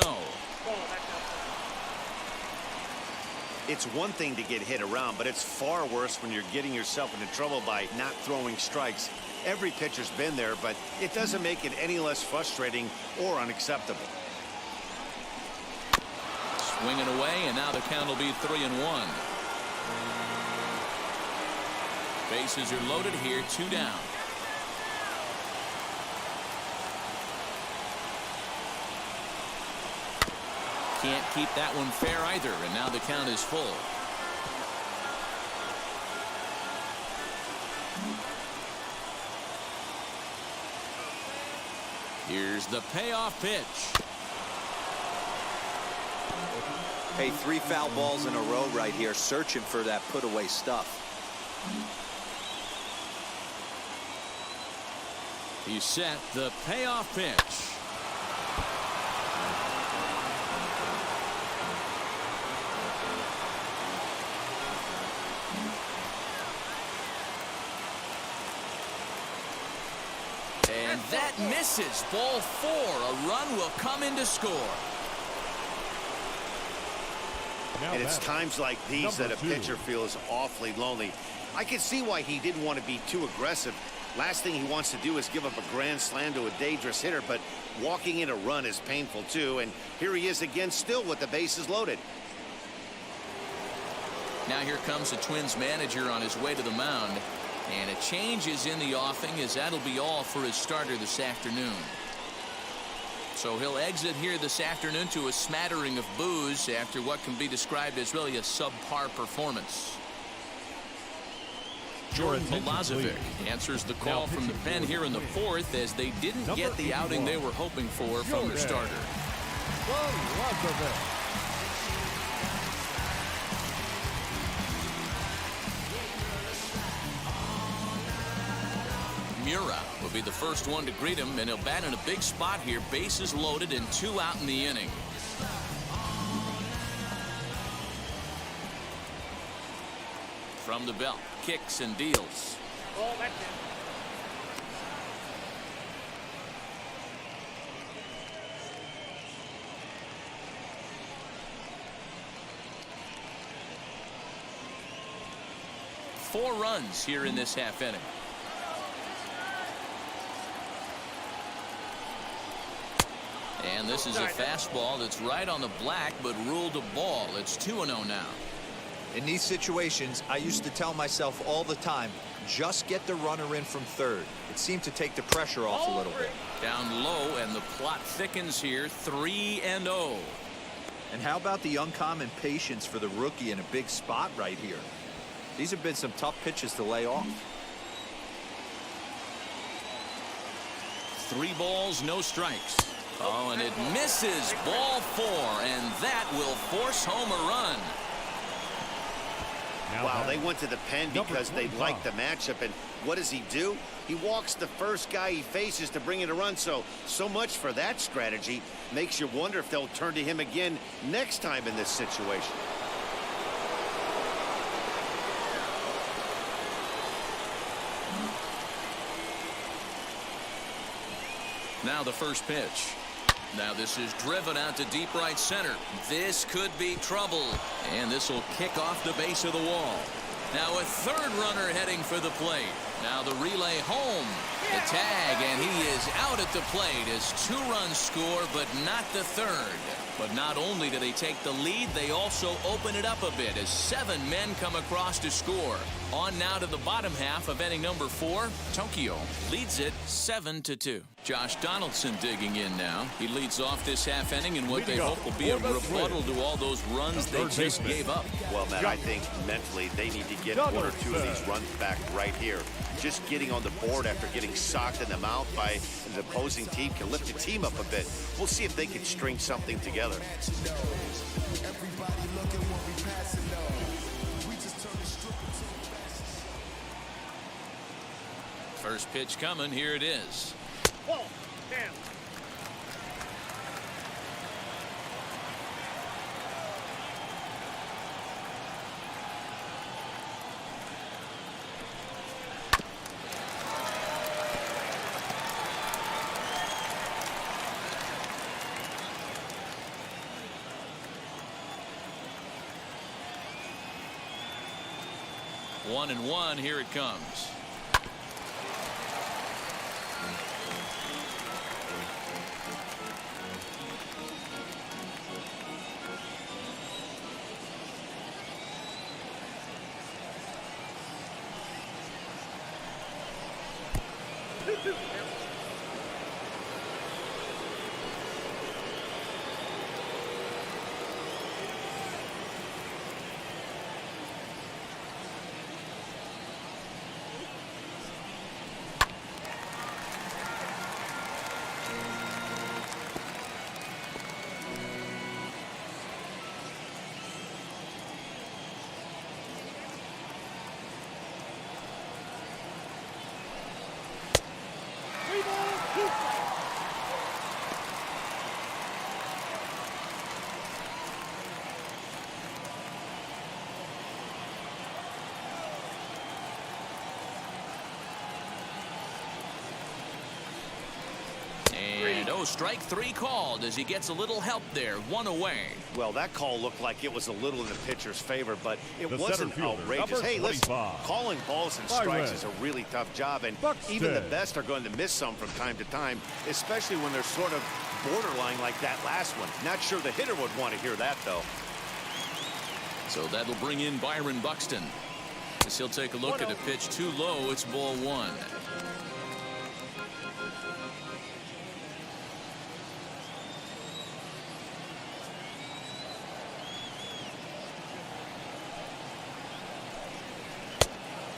It's one thing to get hit around, but it's far worse when you're getting yourself into trouble by not throwing strikes. Every pitcher's been there, but it doesn't make it any less frustrating or unacceptable. Swinging away, and now the count will be 3-1. Bases are loaded here, 2 down. Can't keep that one fair either, and now the count is full. Here's the payoff pitch. Hey, 3 foul balls in a row right here, searching for that put-away stuff. He set the payoff pitch. And that misses. Ball 4. A run will come in to score. And it's times like these that a pitcher feels awfully lonely. I can see why he didn't want to be too aggressive. Last thing he wants to do is give up a grand slam to a dangerous hitter, but walking in a run is painful too. And here he is again, still with the bases loaded. Now here comes the Twins manager on his way to the mound. And a change is in the offing, as that'll be all for his starter this afternoon. So he'll exit here this afternoon to a smattering of boos after what can be described as really a subpar performance. Jordan Milazovic answers the call from the pen here in the fourth, as they didn't get the outing they were hoping for from their starter. Mura will be the first one to greet him, and he'll bat in a big spot here. Bases loaded and 2 out in the inning. From the belt, kicks and deals. Oh, that's it. Four runs here in this half inning. And this is a fastball that's right on the black, but ruled a ball. It's 2-0 now. In these situations, I used to tell myself all the time, just get the runner in from third. It seemed to take the pressure off a little bit. Down low, and the plot thickens here. 3-0. And how about the uncommon patience for the rookie in a big spot right here? These have been some tough pitches to lay off. 3 balls, no strikes. Oh, and it misses. Ball 4, and that will force home a run. Wow, they went to the pen because they liked the matchup. And what does he do? He walks the first guy he faces to bring in a run. So much for that strategy. Makes you wonder if they'll turn to him again next time in this situation. Now the first pitch. Now this is driven out to deep right center. This could be trouble. And this will kick off the base of the wall. Now a third runner heading for the plate. Now the relay home. The tag, and he is out at the plate as 2 runs score, but not the third. But not only do they take the lead, they also open it up a bit as 7 men come across to score. On now to the bottom half of inning number 4. Tokyo leads it 7-2. Josh Donaldson digging in now. He leads off this half inning in what they hope will be a rebuttal to all those runs they just gave up. Well, Matt, I think mentally they need to get 1 or 2 of these runs back right here. Just getting on the board after getting socked in the mouth by the opposing team can lift the team up a bit. We'll see if they can string something together. First pitch coming. Here it is. Whoa, damn. One and one. Here it comes. So strike three called as he gets a little help there. One away. Well, that call looked like it was a little in the pitcher's favor, but it The wasn't center fielder, outrageous. number Hey, listen, 25. calling balls and strikes is a really tough job, and Buxton. even the best are going to miss some from time to time, especially when they're sort of borderline like that last one. Not sure the hitter would want to hear that, though. So that'll bring in Byron Buxton. As he'll take a look at a pitch too low. It's ball one.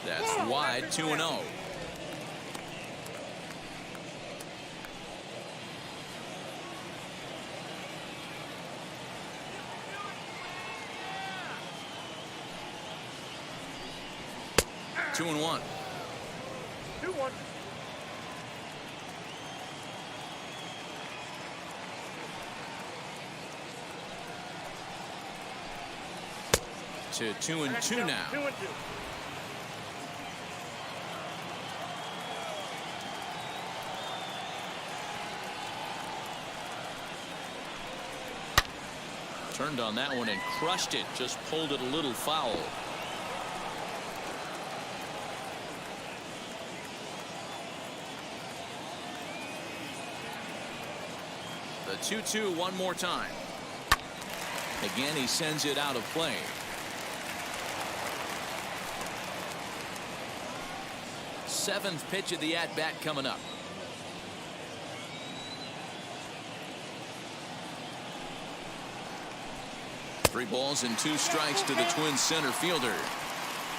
That's wide, 2-0. Two and one. 2-1. To 2-2 now. 2-2. Turned on that one and crushed it. Just pulled it a little foul. The 2-2 one more time. Again, he sends it out of play. Seventh pitch of the at-bat coming up. Three balls and two strikes to the Twins center fielder.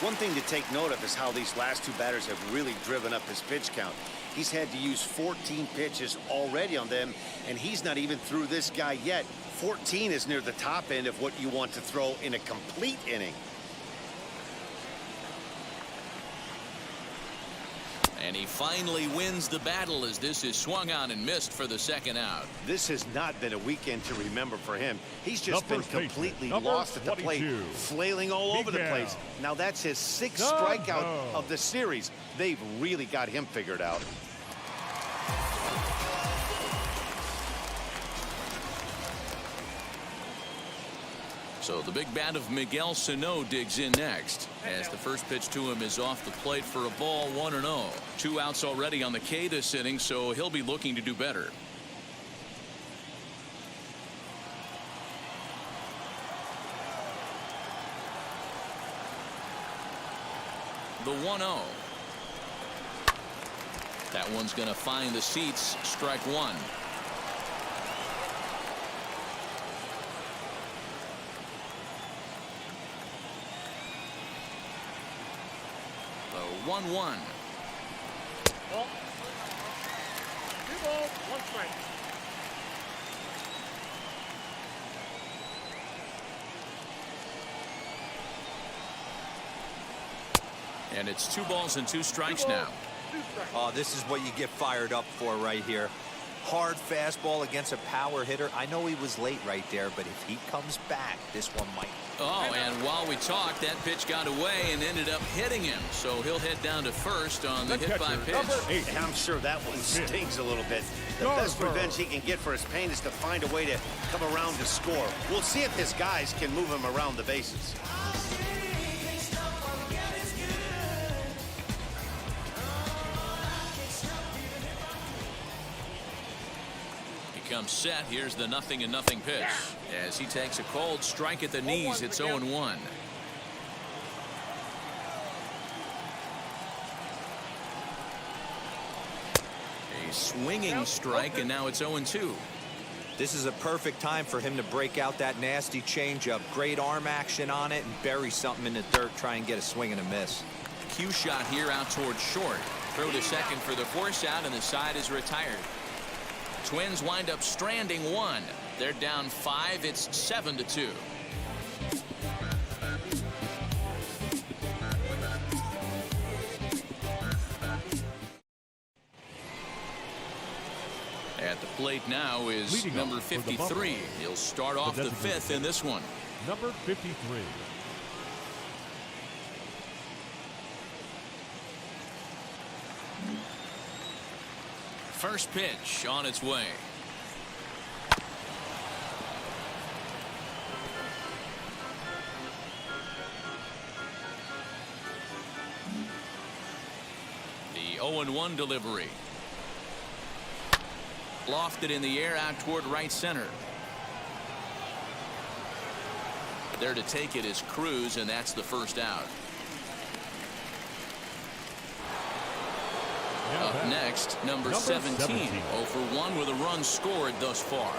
One thing to take note of is how these last two batters have really driven up his pitch count. He's had to use 14 pitches already on them, and he's not even through this guy yet. 14 is near the top end of what you want to throw in a complete inning. And he finally wins the battle as this is swung on and missed for the second out. This has not been a weekend to remember for him. He's just The been first baseman, completely number lost at the plate, 22. flailing all over the place. Now that's his sixth strikeout of the series. They've really got him figured out. So the big bat of Miguel Sano digs in next as the first pitch to him is off the plate for a ball, 1-0. 2 outs already on the K this inning, so he'll be looking to do better. The 1-0. That one's going to find the seats. Strike one. The 1-1. Ball. 2 balls, 1 strike. And it's 2 balls and 2 strikes now. 2 strikes. Oh, this is what you get fired up for right here. Hard fastball against a power hitter. I know he was late right there, but if he comes back, this one might. Oh, and while we talked, that pitch got away and ended up hitting him. So he'll head down to first on the hit by pitch. And I'm sure that one stings a little bit. The best revenge he can get for his pain is to find a way to come around to score. We'll see if his guys can move him around the bases. Comes set. Here's the 0-0 pitch as he takes a cold strike at the knees. It's 0-1. A swinging strike, and now it's 0-2. This is a perfect time for him to break out that nasty changeup. Great arm action on it and bury something in the dirt. Try and get a swing and a miss. Cue shot here out towards short. Throw to second for the force out, and the side is retired. Twins wind up stranding 1. They're down 5. It's 7-2. At the plate now is Leading number off for the 53. Buffalo, He'll start off the 5th in this one. Number 53. First pitch on its way. 0-1 delivery. Lofted in the air out toward right center. There to take it is Cruz, and that's the first out. Up next, number 17. 0 for 1 with a run scored thus far.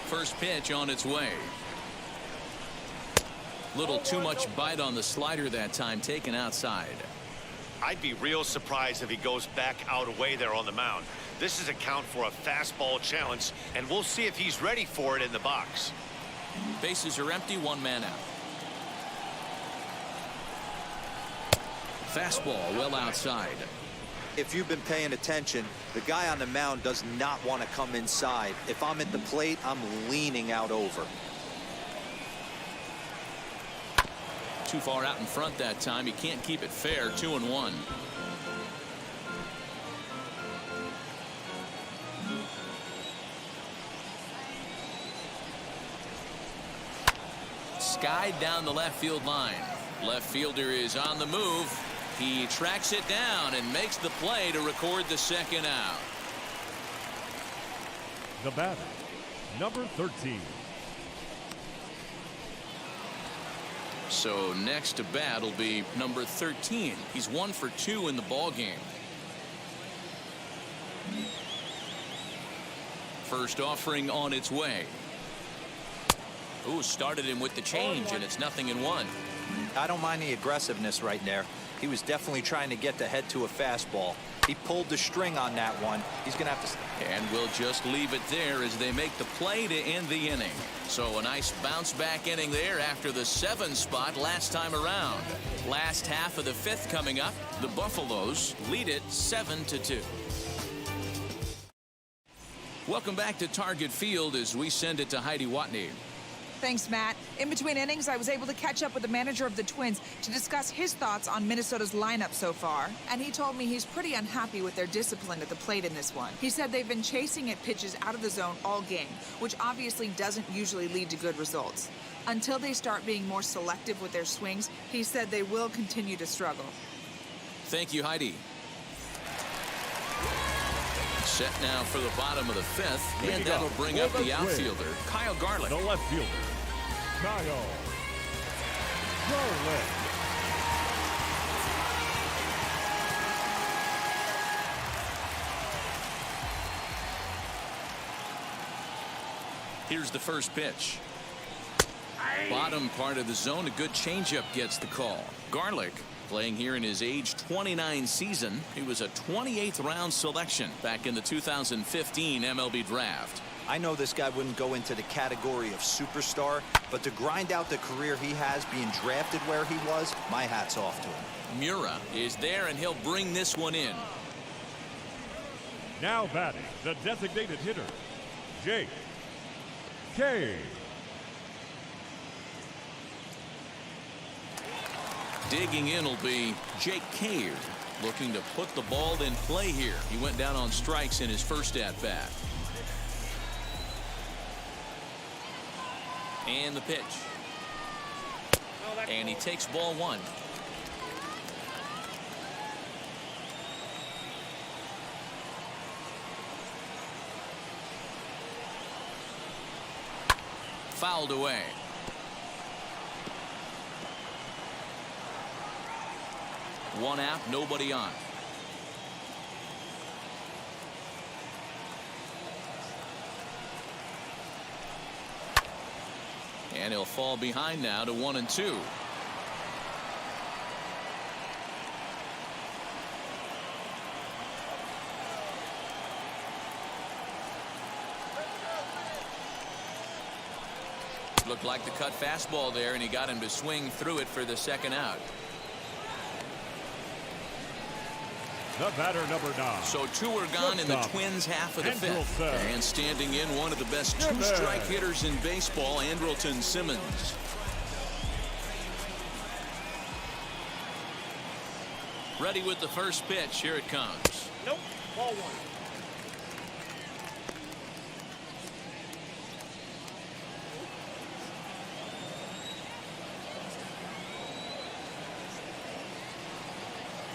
First pitch on its way. Little too much bite on the slider that time, taken outside. I'd be real surprised if he goes back out away there on the mound. This is a count for a fastball challenge, and we'll see if he's ready for it in the box. Bases are empty, 1 man out. Fastball well outside. If you've been paying attention, the guy on the mound does not want to come inside. If I'm at the plate, I'm leaning out over. Too far out in front that time. He can't keep it fair. 2-1. Skied down the left field line. Left fielder is on the move. He tracks it down and makes the play to record the second out. The batter, number 13. So next to bat will be number 13. He's 1 for 2 in the ball game. First offering on its way. Ooh, started him with the change, and it's 0-1. I don't mind the aggressiveness right there. He was definitely trying to get the head to a fastball. He pulled the string on that one. He's going to have to... And we'll just leave it there as they make the play to end the inning. So a nice bounce back inning there after the 7 spot last time around. Last half of the 5th coming up. The Buffaloes lead it 7-2. Welcome back to Target Field as we send it to Heidi Watney. Thanks, Matt. In between innings, I was able to catch up with the manager of the Twins to discuss his thoughts on Minnesota's lineup so far. And he told me he's pretty unhappy with their discipline at the plate in this one. He said they've been chasing at pitches out of the zone all game, which obviously doesn't usually lead to good results. Until they start being more selective with their swings, he said they will continue to struggle. Thank you, Heidi. Set now for the bottom of the 5th, and that'll bring up the outfielder, Kyle Garlick. The left fielder, Kyle Garlick. Here's the first pitch. Bottom part of the zone, a good changeup gets the call. Garlick playing here in his age 29 season. He was a 28th round selection back in the 2015 MLB draft. I know this guy wouldn't go into the category of superstar, but to grind out the career he has being drafted where he was, my hat's off to him. Mura is there, and he'll bring this one in. Now batting, the designated hitter, Jake K. Digging in will be Jake Cave, looking to put the ball in play here. He went down on strikes in his first at-bat. And the pitch. And he takes ball 1. Fouled away. One out, nobody on. And he'll fall behind now to 1-2. Looked like the cut fastball there, and he got him to swing through it for the second out. The batter, number 9. So 2 are gone in the Twins' half of the 5th. And standing in, one of the best 2-strike hitters in baseball, Andrelton Simmons. Ready with the first pitch. Here it comes. Nope. Ball 1.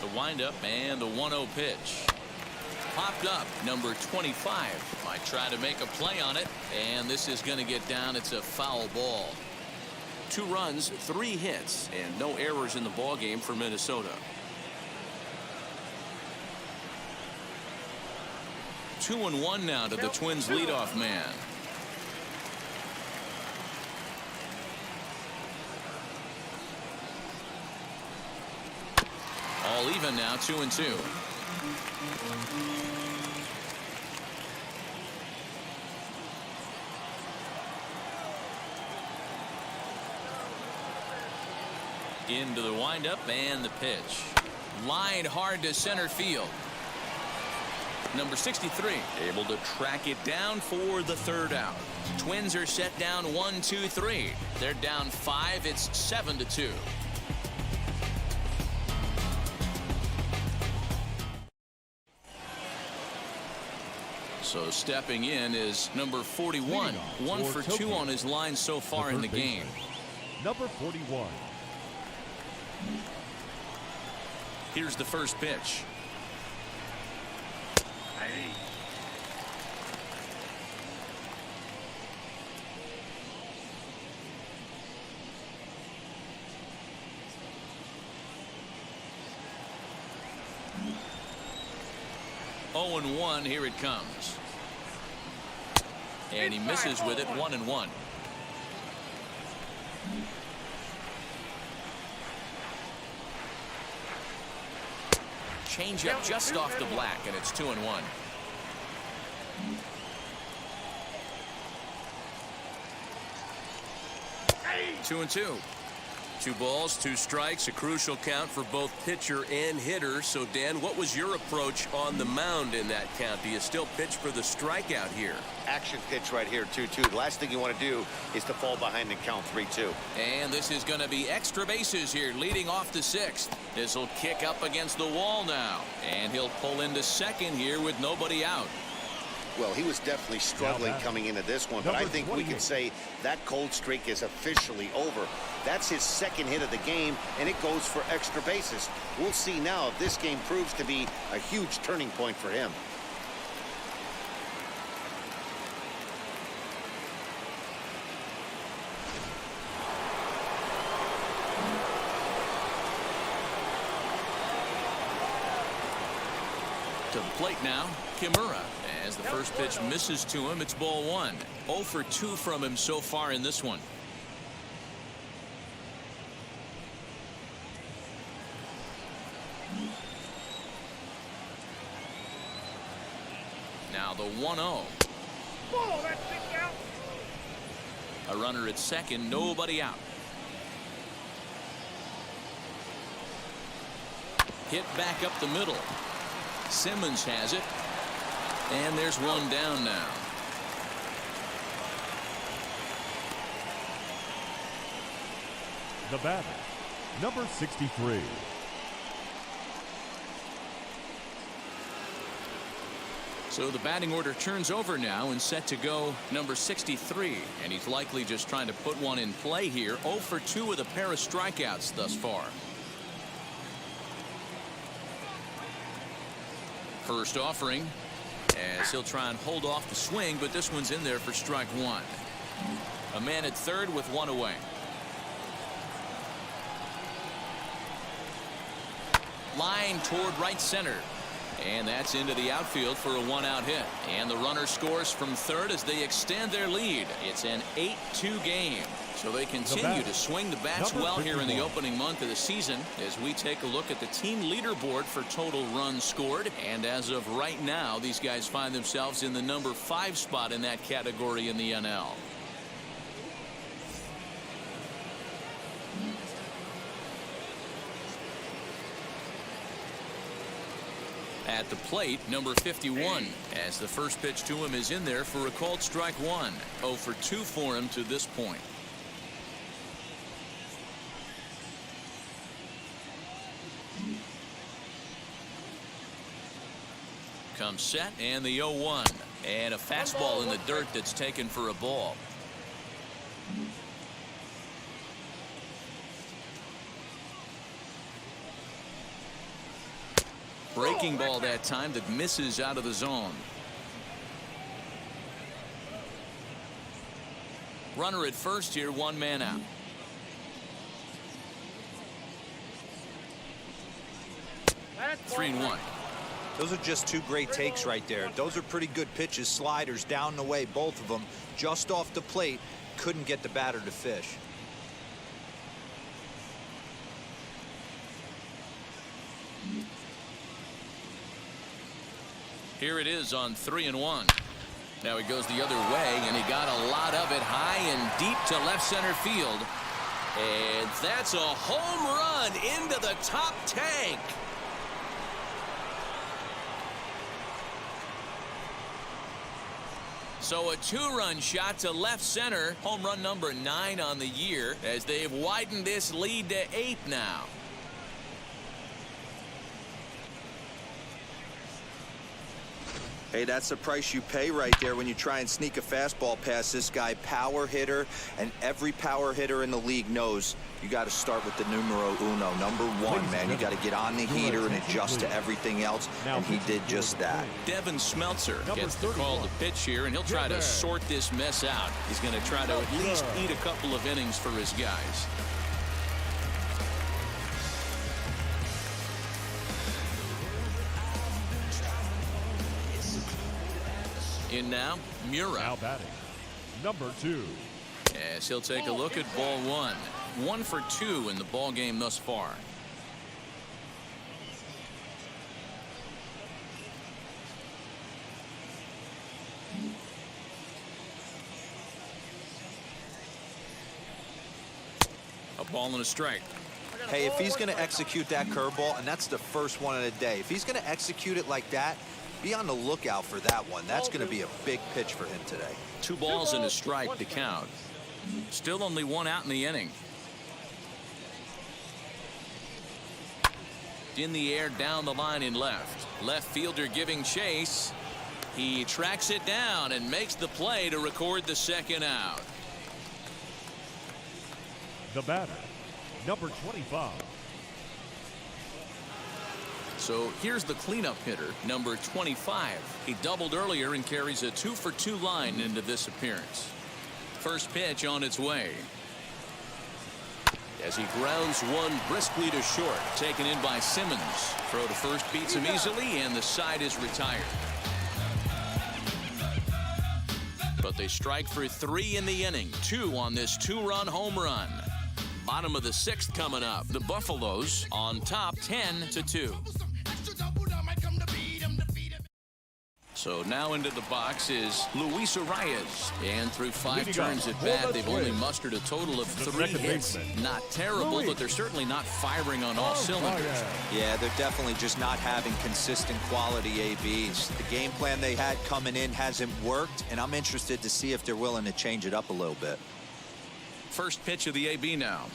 the windup and the 1-0 pitch. Popped up. Number 25 might try to make a play on it, and this is going to get down. It's a foul ball. 2 runs, 3 hits, and no errors in the ball game for Minnesota. 2-1 now to the Twins leadoff man. All even now, 2-2. Into the windup and the pitch. Lined hard to center field. Number 63 able to track it down for the 3rd out. Twins are set down 1-2-3. They're down 5. It's 7-2. So stepping in is number 41. 1 for 2 on his line so far in the game. Number 41. Here's the first pitch. Oh, 0-1. Here it comes. And he misses with it. 1-1. Changeup just off the black, and it's 2-1. 2-2. 2 balls, 2 strikes, a crucial count for both pitcher and hitter. So, Dan, what was your approach on the mound in that count? Do you still pitch for the strikeout here? Action pitch right here, 2-2. The last thing you want to do is to fall behind and count 3-2. And this is going to be extra bases here, leading off the 6th. This will kick up against the wall now, and he'll pull into second here with nobody out. Well, he was definitely struggling coming into this one, but I think we can say that cold streak is officially over. That's his 2nd hit of the game, and it goes for extra bases. We'll see now if this game proves to be a huge turning point for him. To the plate now, Kimura. As the first pitch misses to him, it's ball 1. 0 for 2 from him so far in this one. Now the 1-0. A runner at second, nobody out. Hit back up the middle. Simmons has it. And there's one down now. The batter, number 63. So the batting order turns over now and set to go number 63. And he's likely just trying to put one in play here. 0 for 2 with a pair of strikeouts thus far. First offering, as he'll try and hold off the swing, but this one's in there for strike 1. A man at third with 1 away. Line toward right center. And that's into the outfield for a 1-out hit. And the runner scores from third as they extend their lead. It's an 8-2 game. So they continue to swing the bats well here in the opening month of the season as we take a look at the team leaderboard for total runs scored. And as of right now, these guys find themselves in the number 5 spot in that category in the NL. At the plate, number 51, as the first pitch to him is in there for a called strike 1. 0 for 2 for him to this point. Comes set and the 0-1. And a fastball in the dirt that's taken for a ball. Breaking ball that time that misses out of the zone. Runner at first here, 1 man out. That's 3-1. Those are just 2 great takes right there. Those are pretty good pitches, sliders down the way, both of them, just off the plate. Couldn't get the batter to fish. Here it is on 3-1. Now he goes the other way, and he got a lot of it high and deep to left center field. And that's a home run into the top tank. So a 2-run shot to left center. Home run number 9 on the year as they've widened this lead to 8 now. Hey, that's the price you pay right there when you try and sneak a fastball past this guy. Power hitter, and every power hitter in the league knows you got to start with the numero uno, number 1, man. You got to get on the heater and adjust to everything else, and he did just that. Devin Smeltzer gets the call to pitch here, and he'll try to sort this mess out. He's going to try to at least eat a couple of innings for his guys. In now, Mura. Now batting, number 2. As he'll take a look at ball 1. 1 for 2 in the ball game thus far. A ball and a strike. Hey, if he's going to execute that curveball, and that's the first one of the day, if he's going to execute it like that, be on the lookout for that one. That's going to be a big pitch for him today. 2 balls and a strike to count. Still only 1 out in the inning. In the air down the line in left. Left fielder giving chase. He tracks it down and makes the play to record the 2nd out. The batter, number 25. So here's the cleanup hitter, number 25. He doubled earlier and carries a 2 for 2 line into this appearance. First pitch on its way. As he grounds one briskly to short, taken in by Simmons. Throw to first beats him easily, and the side is retired. But they strike for 3 in the inning, 2 on this 2-run home run. Bottom of the 6th coming up. The Buffaloes on top 10-2. So now into the box is Luis Arias. And through 5 turns at bat, they've only mustered a total of 3 hits. Not terrible, but they're certainly not firing on all cylinders. Yeah, they're definitely just not having consistent quality ABs. The game plan they had coming in hasn't worked, and I'm interested to see if they're willing to change it up a little bit. First pitch of the AB now.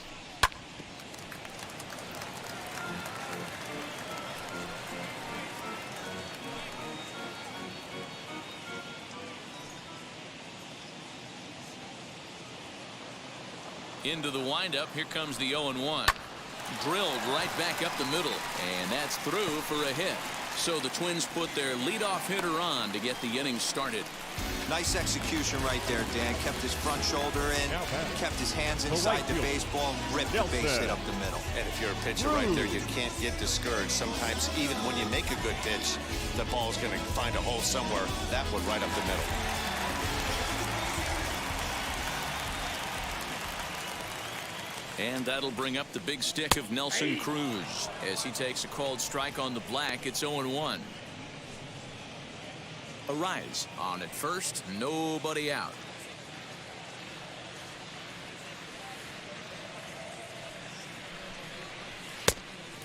Into the windup. Here comes the 0-1. Drilled right back up the middle, and that's through for a hit. So the Twins put their leadoff hitter on to get the inning started. Nice execution right there, Dan. Kept his front shoulder in, kept his hands inside the baseball, and ripped the base hit up the middle. And if you're a pitcher right there, you can't get discouraged. Sometimes even when you make a good pitch, the ball's going to find a hole somewhere. That one right up the middle. And that'll bring up the big stick of Nelson Cruz. As he takes a called strike on the black, it's 0-1. Arise on at first, nobody out.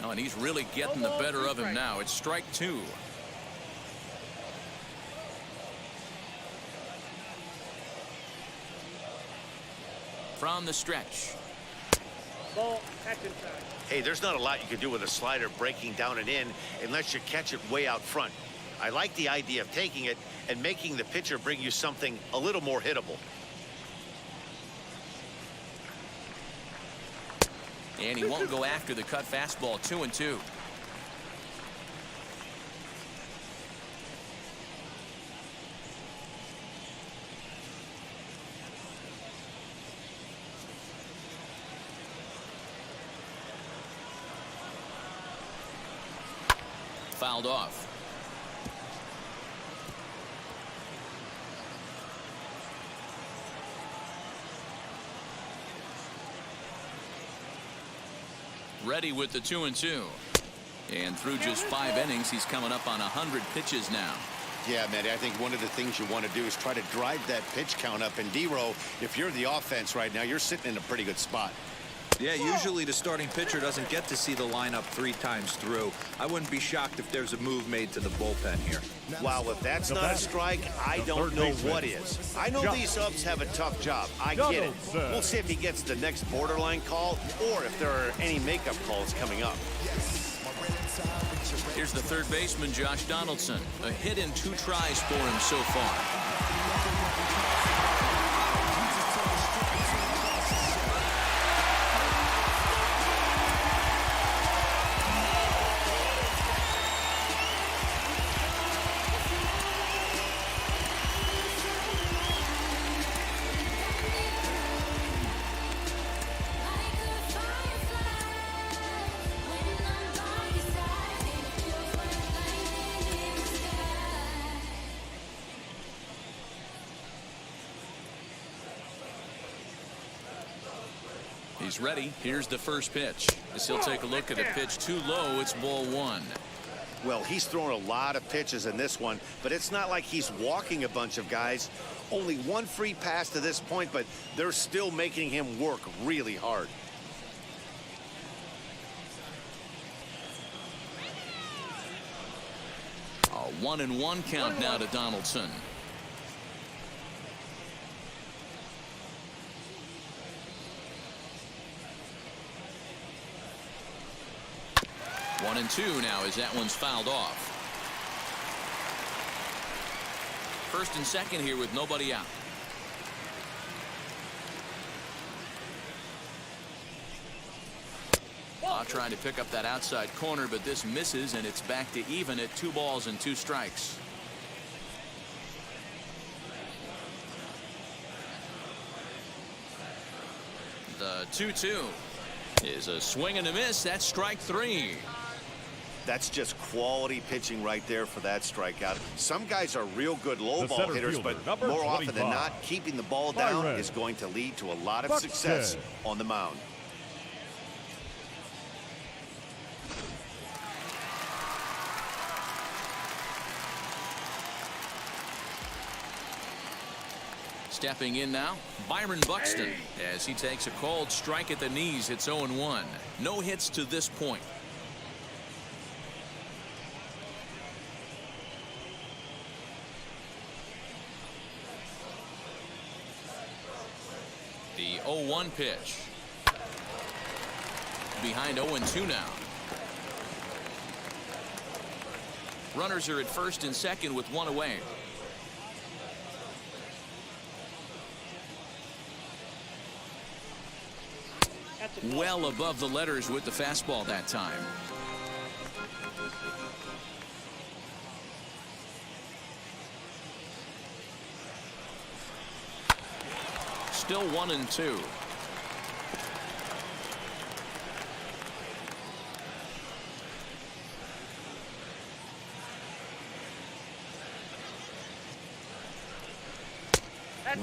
Oh, and he's really getting the better of him now. It's strike 2. From the stretch. Ball, catch inside. Hey, there's not a lot you can do with a slider breaking down and in unless you catch it way out front. I like the idea of taking it and making the pitcher bring you something a little more hittable. And he won't go after the cut fastball. 2-2. fouled off. Ready with the 2-2. And through just 5 innings, he's coming up on 100 pitches now. Yeah, Matty, I think one of the things you want to do is try to drive that pitch count up. And D-Row, if you're the offense right now, you're sitting in a pretty good spot. Yeah, usually the starting pitcher doesn't get to see the lineup 3 times through. I wouldn't be shocked if there's a move made to the bullpen here. Wow, if that's not a strike, I don't know what is. I know these ups have a tough job. I get it. We'll see if he gets the next borderline call or if there are any makeup calls coming up. Here's the third baseman, Josh Donaldson. A hit in 2 tries for him so far. He's ready. Here's the first pitch. As he'll take a look at a pitch too low. It's ball 1. Well, he's thrown a lot of pitches in this one, but it's not like he's walking a bunch of guys. Only 1 free pass to this point, but they're still making him work really hard. A 1-1 count now to Donaldson. One and 2 now as that one's fouled off. First and second here with nobody out. Trying to pick up that outside corner, but this misses, and it's back to even at 2 balls and 2 strikes. The 2-2 is a swing and a miss. That's strike 3. That's just quality pitching right there for that strikeout. Some guys are real good low ball hitters, but more often than not, keeping the ball down is going to lead to a lot of success on the mound. Stepping in now, Byron Buxton, as he takes a called strike at the knees. It's 0-1. No hits to this point. The 0-1 pitch. Behind 0-2 now. Runners are at first and second with 1 away. Well above the letters with the fastball that time. Still 1-2.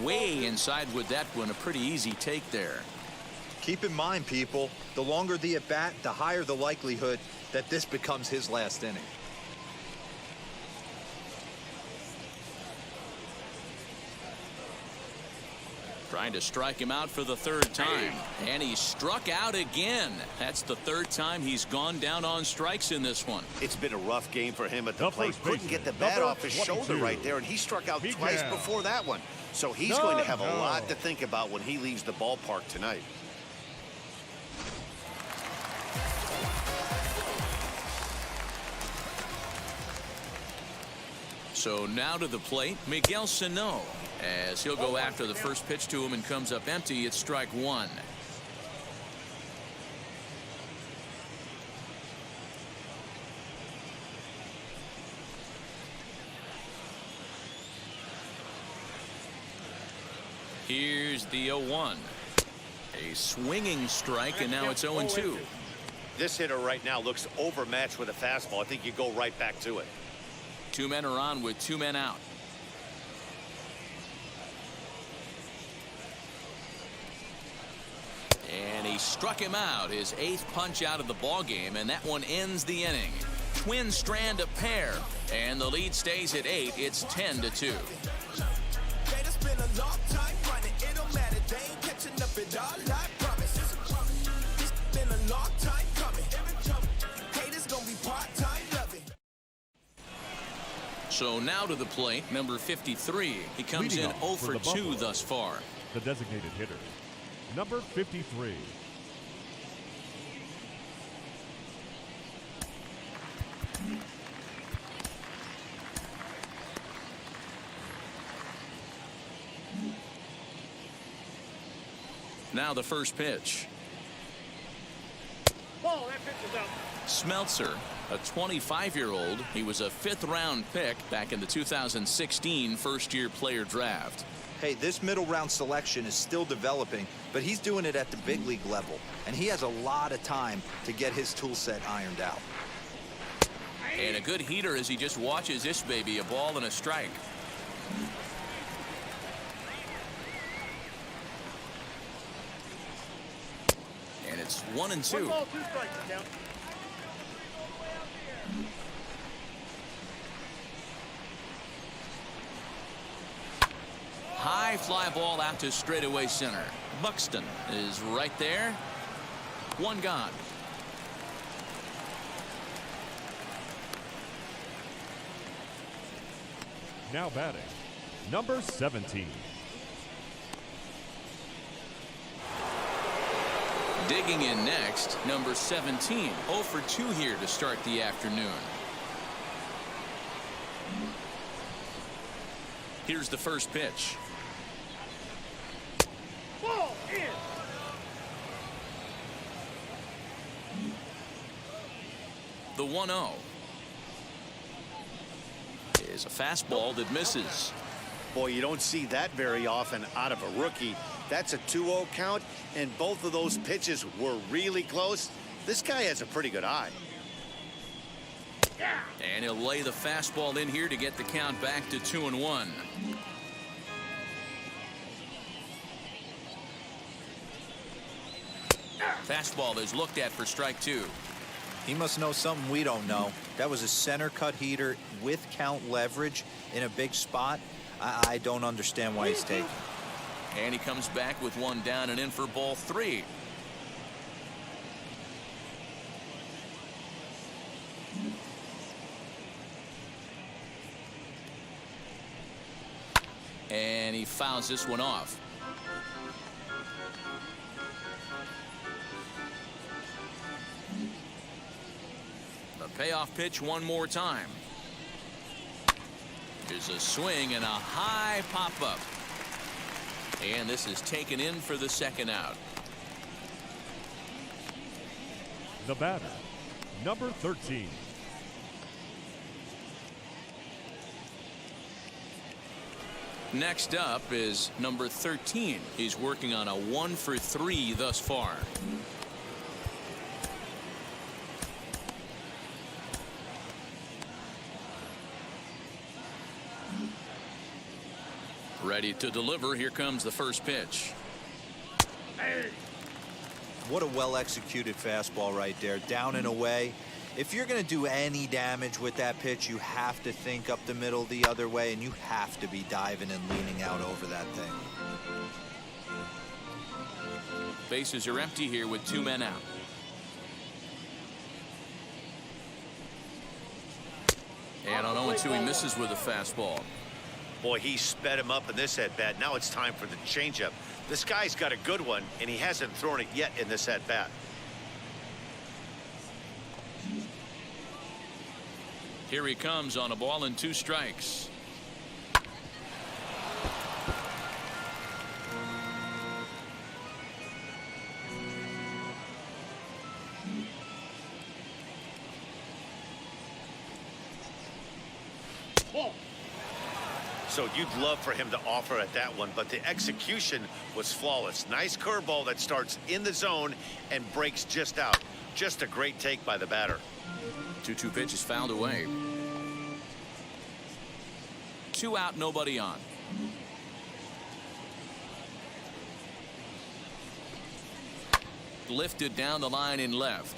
Way inside with that one. A pretty easy take there. Keep in mind, people, the longer the at-bat, the higher the likelihood that this becomes his last inning. Trying to strike him out for the 3rd time. And he struck out again. That's the 3rd time he's gone down on strikes in this one. It's been a rough game for him at the plate. Couldn't get the bat off his shoulder right there, and he struck out twice before that one. So he's going to have a lot to think about when he leaves the ballpark tonight. So now to the plate, Miguel Sano, as he'll go after the first pitch to him and comes up empty. It's strike 1. Here's the 0-1. A swinging strike, and now it's 0-2. This hitter right now looks overmatched with a fastball. I think you go right back to it. 2 men are on with 2 men out. And he struck him out, his 8th punch out of the ball game, and that one ends the inning. Twins strand a pair, and the lead stays at 8. It's 10-2. So now to the plate, number 53. He comes in 0 for 2 thus far. The designated hitter, number 53. Now the first pitch. Ball, that pitch is out. Smeltzer, a 25-year-old. He was a 5th-round pick back in the 2016 first-year player draft. Hey, this middle round selection is still developing, but he's doing it at the big league level, and he has a lot of time to get his tool set ironed out. And a good heater as he just watches this baby, a ball and a strike. And it's 1 and 2. 1 ball, 2 strikes, count. High fly ball out to straightaway center. Buxton is right there. 1 gone. Now batting, number 17. Digging in next, number 17. 0 for 2 here to start the afternoon. Here's the first pitch. Ball, in. The 1-0 is a fastball that misses. Boy, you don't see that very often out of a rookie. That's a 2-0 count, and both of those pitches were really close. This guy has a pretty good eye. And he'll lay the fastball in here to get the count back to 2-1. Fastball is looked at for strike 2. He must know something we don't know. That was a center cut heater with count leverage in a big spot. I don't understand why he's taking. And he comes back with 1 down and in for ball 3. And he fouls this one off. The payoff pitch one more time. There's a swing and a high pop-up. And this is taken in for the 2nd out. The batter, number 13. Next up is number 13. He's working on a 1 for 3 thus far. Ready to deliver. Here comes the first pitch. What a well-executed fastball right there, down and away. If you're going to do any damage with that pitch, you have to think up the middle the other way, and you have to be diving and leaning out over that thing. Bases are empty here with 2 men out. And on 0-2, he misses with a fastball. Boy, he sped him up in this at-bat. Now it's time for the changeup. This guy's got a good one, and he hasn't thrown it yet in this at-bat. Here he comes on a ball and 2 strikes. So you'd love for him to offer at that one, but the execution was flawless. Nice curveball that starts in the zone and breaks just out. Just a great take by the batter. 2-2 pitch is fouled away. 2 out, nobody on. Lifted down the line in left.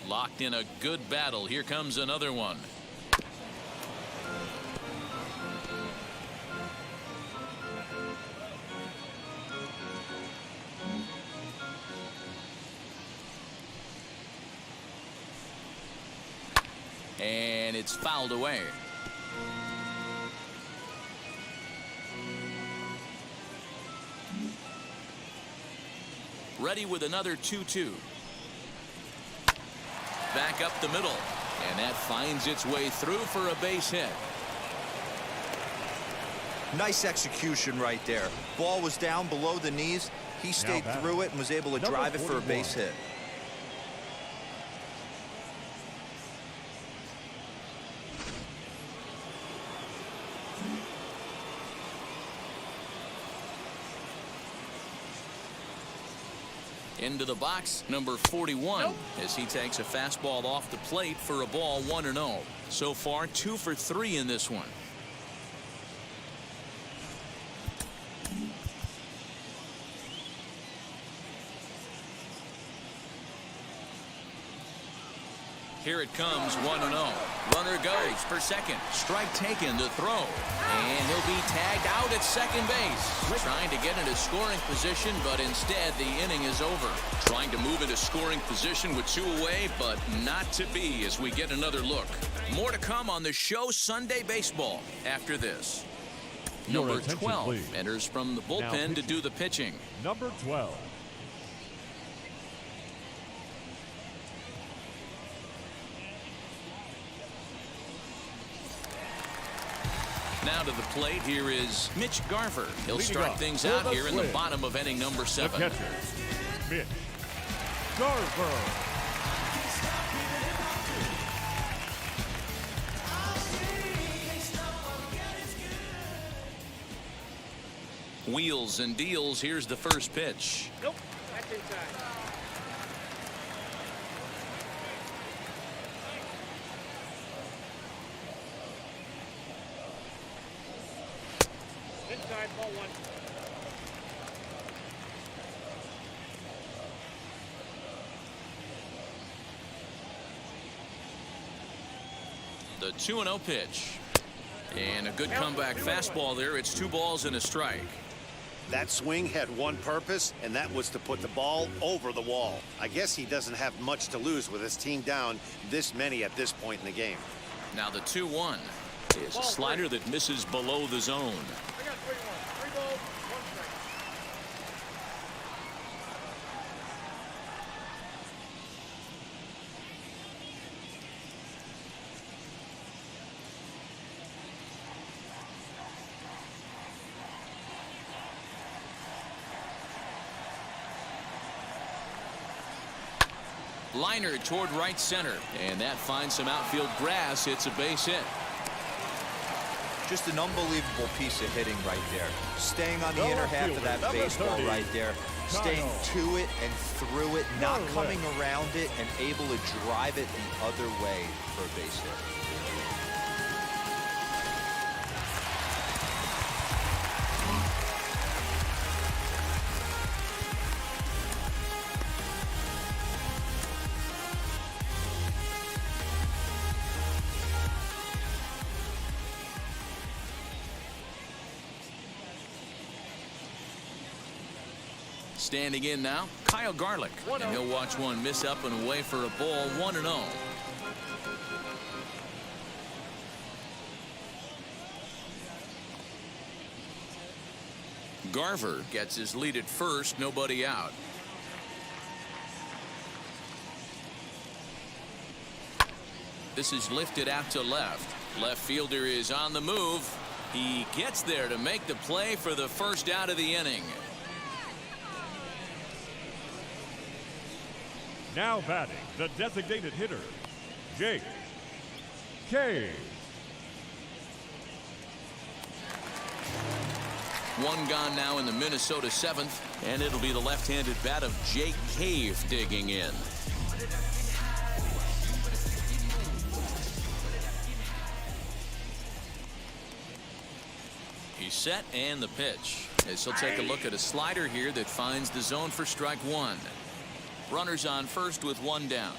Locked in a good battle. Here comes another one. And it's fouled away. Ready with another 2-2. Back up the middle, and that finds its way through for a base hit. Nice execution right there. Ball was down below the knees. He stayed through it and was able to drive it for a base hit. Into the box, number 41, as he takes a fastball off the plate for a ball 1-0. So far, 2 for 3 in this one. Here it comes, 1-0. Runner goes for second. Strike taken to throw. And he'll be tagged out at second base. Trying to get into scoring position, but instead the inning is over. Trying to move into scoring position with 2 away, but not to be as we get another look. More to come on the show Sunday Baseball after this. Number 12 enters from the bullpen to do the pitching. Number 12. Now to the plate, here is Mitch Garver. He'll start things out here in the bottom of inning number 7. The catcher, Mitch Garver. Wheels and deals. Here's the first pitch. Nope, that's inside. Inside, ball 1. The 2-0 pitch. And a good comeback fastball there. It's 2 balls and a strike. That swing had one purpose, and that was to put the ball over the wall. I guess he doesn't have much to lose with his team down this many at this point in the game. Now the 2-1 is a slider that misses below the zone. I got 3-1. 3 balls, 1 strike. Liner toward right center, and that finds some outfield grass. It's a base hit. Just an unbelievable piece of hitting right there. Staying on the inner half of that baseball right there. Staying to it and through it, not coming around it, and able to drive it the other way for a base hit. Standing in now, Kyle Garlick. And he'll watch one miss up and away for a ball, 1-0. Garver gets his lead at first, nobody out. This is lifted out to left. Left fielder is on the move. He gets there to make the play for the first out of the inning. Now batting, the designated hitter, Jake K. One gone now in the Minnesota seventh, and it'll be the left-handed bat of Jake Cave digging in. He's set, and the pitch. As he'll take a look at a slider here that finds the zone for strike one. Runners on first with one down.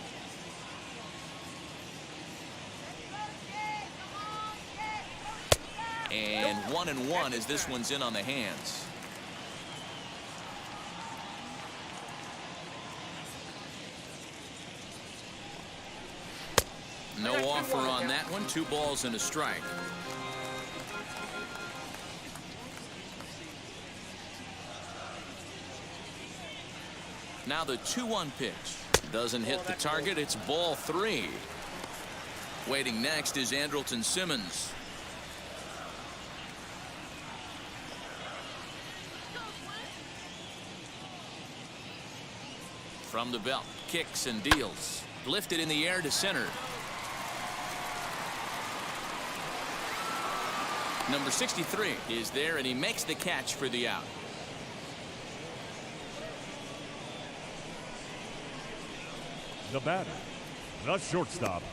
And 1-1 as this one's in on the hands. No offer on that one. 2 balls and a strike. Now the 2-1 pitch. Doesn't hit the target. It's ball 3. Waiting next is Andrelton Simmons. From the belt, kicks and deals. Lifted in the air to center. Number 63 is there, and he makes the catch for the out. The batter, the shortstop,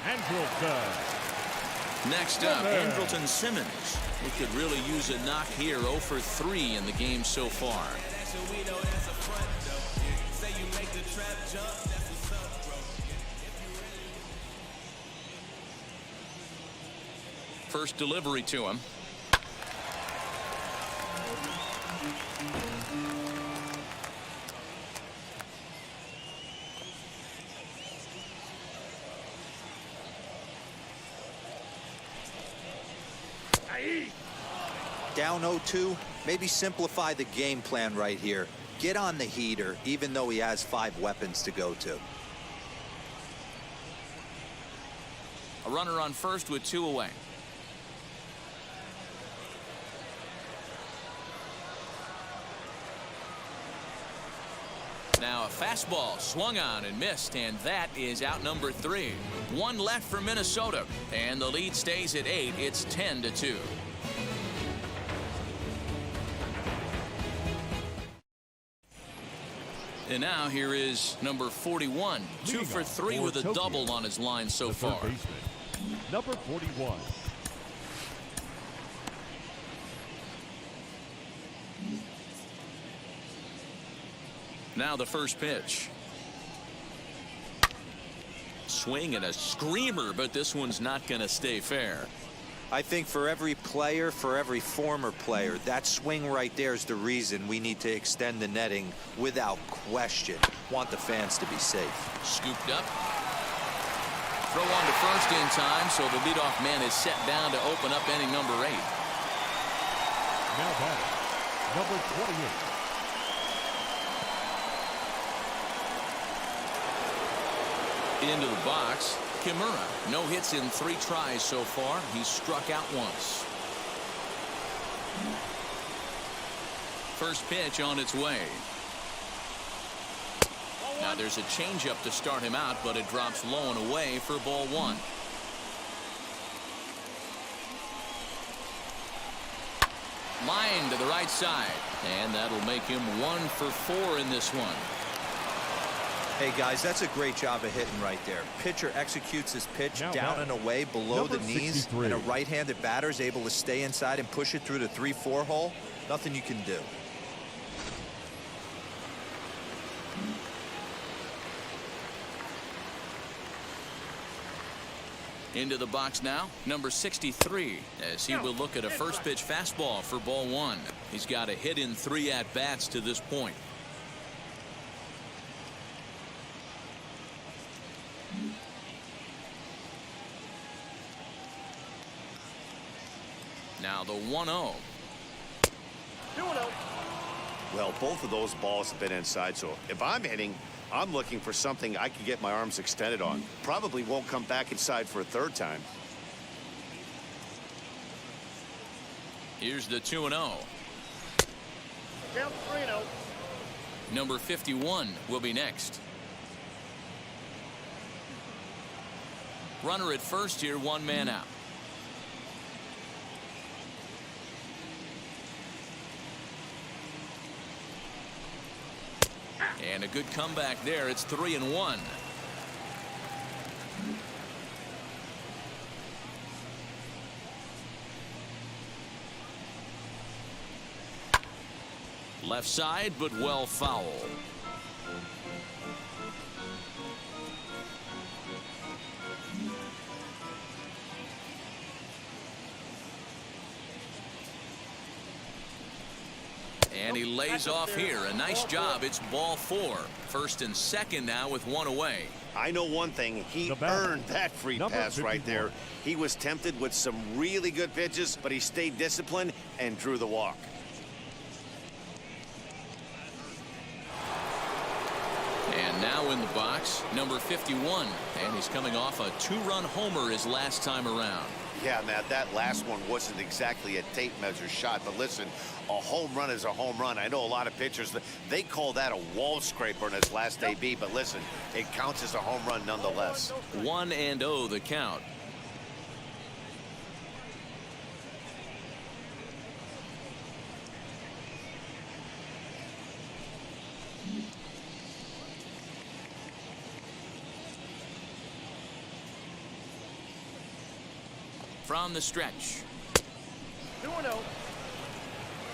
Andrelton. Next up, Andrelton Simmons. We could really use a knock here. 0 for 3 in the game so far. First delivery to him. Down 0-2, maybe simplify the game plan right here. Get on the heater, even though he has 5 weapons to go to. A runner on first with 2 away. Now a fastball swung on and missed, and that is out number 3. 1 left for Minnesota, and the lead stays at 8. It's 10-2. And now here is number 41. 2 for 3 with a double on his line so far. Number 41. Now the first pitch. Swing and a screamer, but this one's not going to stay fair. I think for every player, for every former player, that swing right there is the reason we need to extend the netting without question. Want the fans to be safe. Scooped up. Throw on to first in time, so the leadoff man is set down to open up inning number 8. Now batting, number 28. Into the box, Kimura. No hits in 3 tries so far. He's struck out once. First pitch on its way. Now there's a changeup to start him out, but it drops low and away for ball 1. Line to the right side, and that'll make him 1 for 4 in this one. Hey guys, that's a great job of hitting right there. Pitcher executes his pitch now down and away below the knees, 63. and a right-handed batter is able to stay inside and push it through the 3-4 hole. Nothing you can do. Into the box now, number 63, as he will look at a first pitch fastball for ball 1. He's got a hit in 3 at-bats to this point. Now the 1-0. Well, both of those balls have been inside, so if I'm hitting, I'm looking for something I can get my arms extended on. Probably won't come back inside for a 3rd time. Here's the 2-0. Count 3-0. Number 51 will be next. Runner at first here, 1 man out. And a good comeback there. It's 3-1. Left side, but well foul. And he lays off here. A nice job. It's ball 4. First and second now with one away. I know one thing. He earned that free pass right there. He was tempted with some really good pitches, but he stayed disciplined and drew the walk. And now in the box, number 51. And he's coming off a 2-run homer his last time around. Yeah, Matt, that last one wasn't exactly a tape measure shot, but listen, a home run is a home run. I know a lot of pitchers, they call that a wall scraper in his last AB, but listen, it counts as a home run nonetheless. 1-0 the count. From the stretch. 2-0.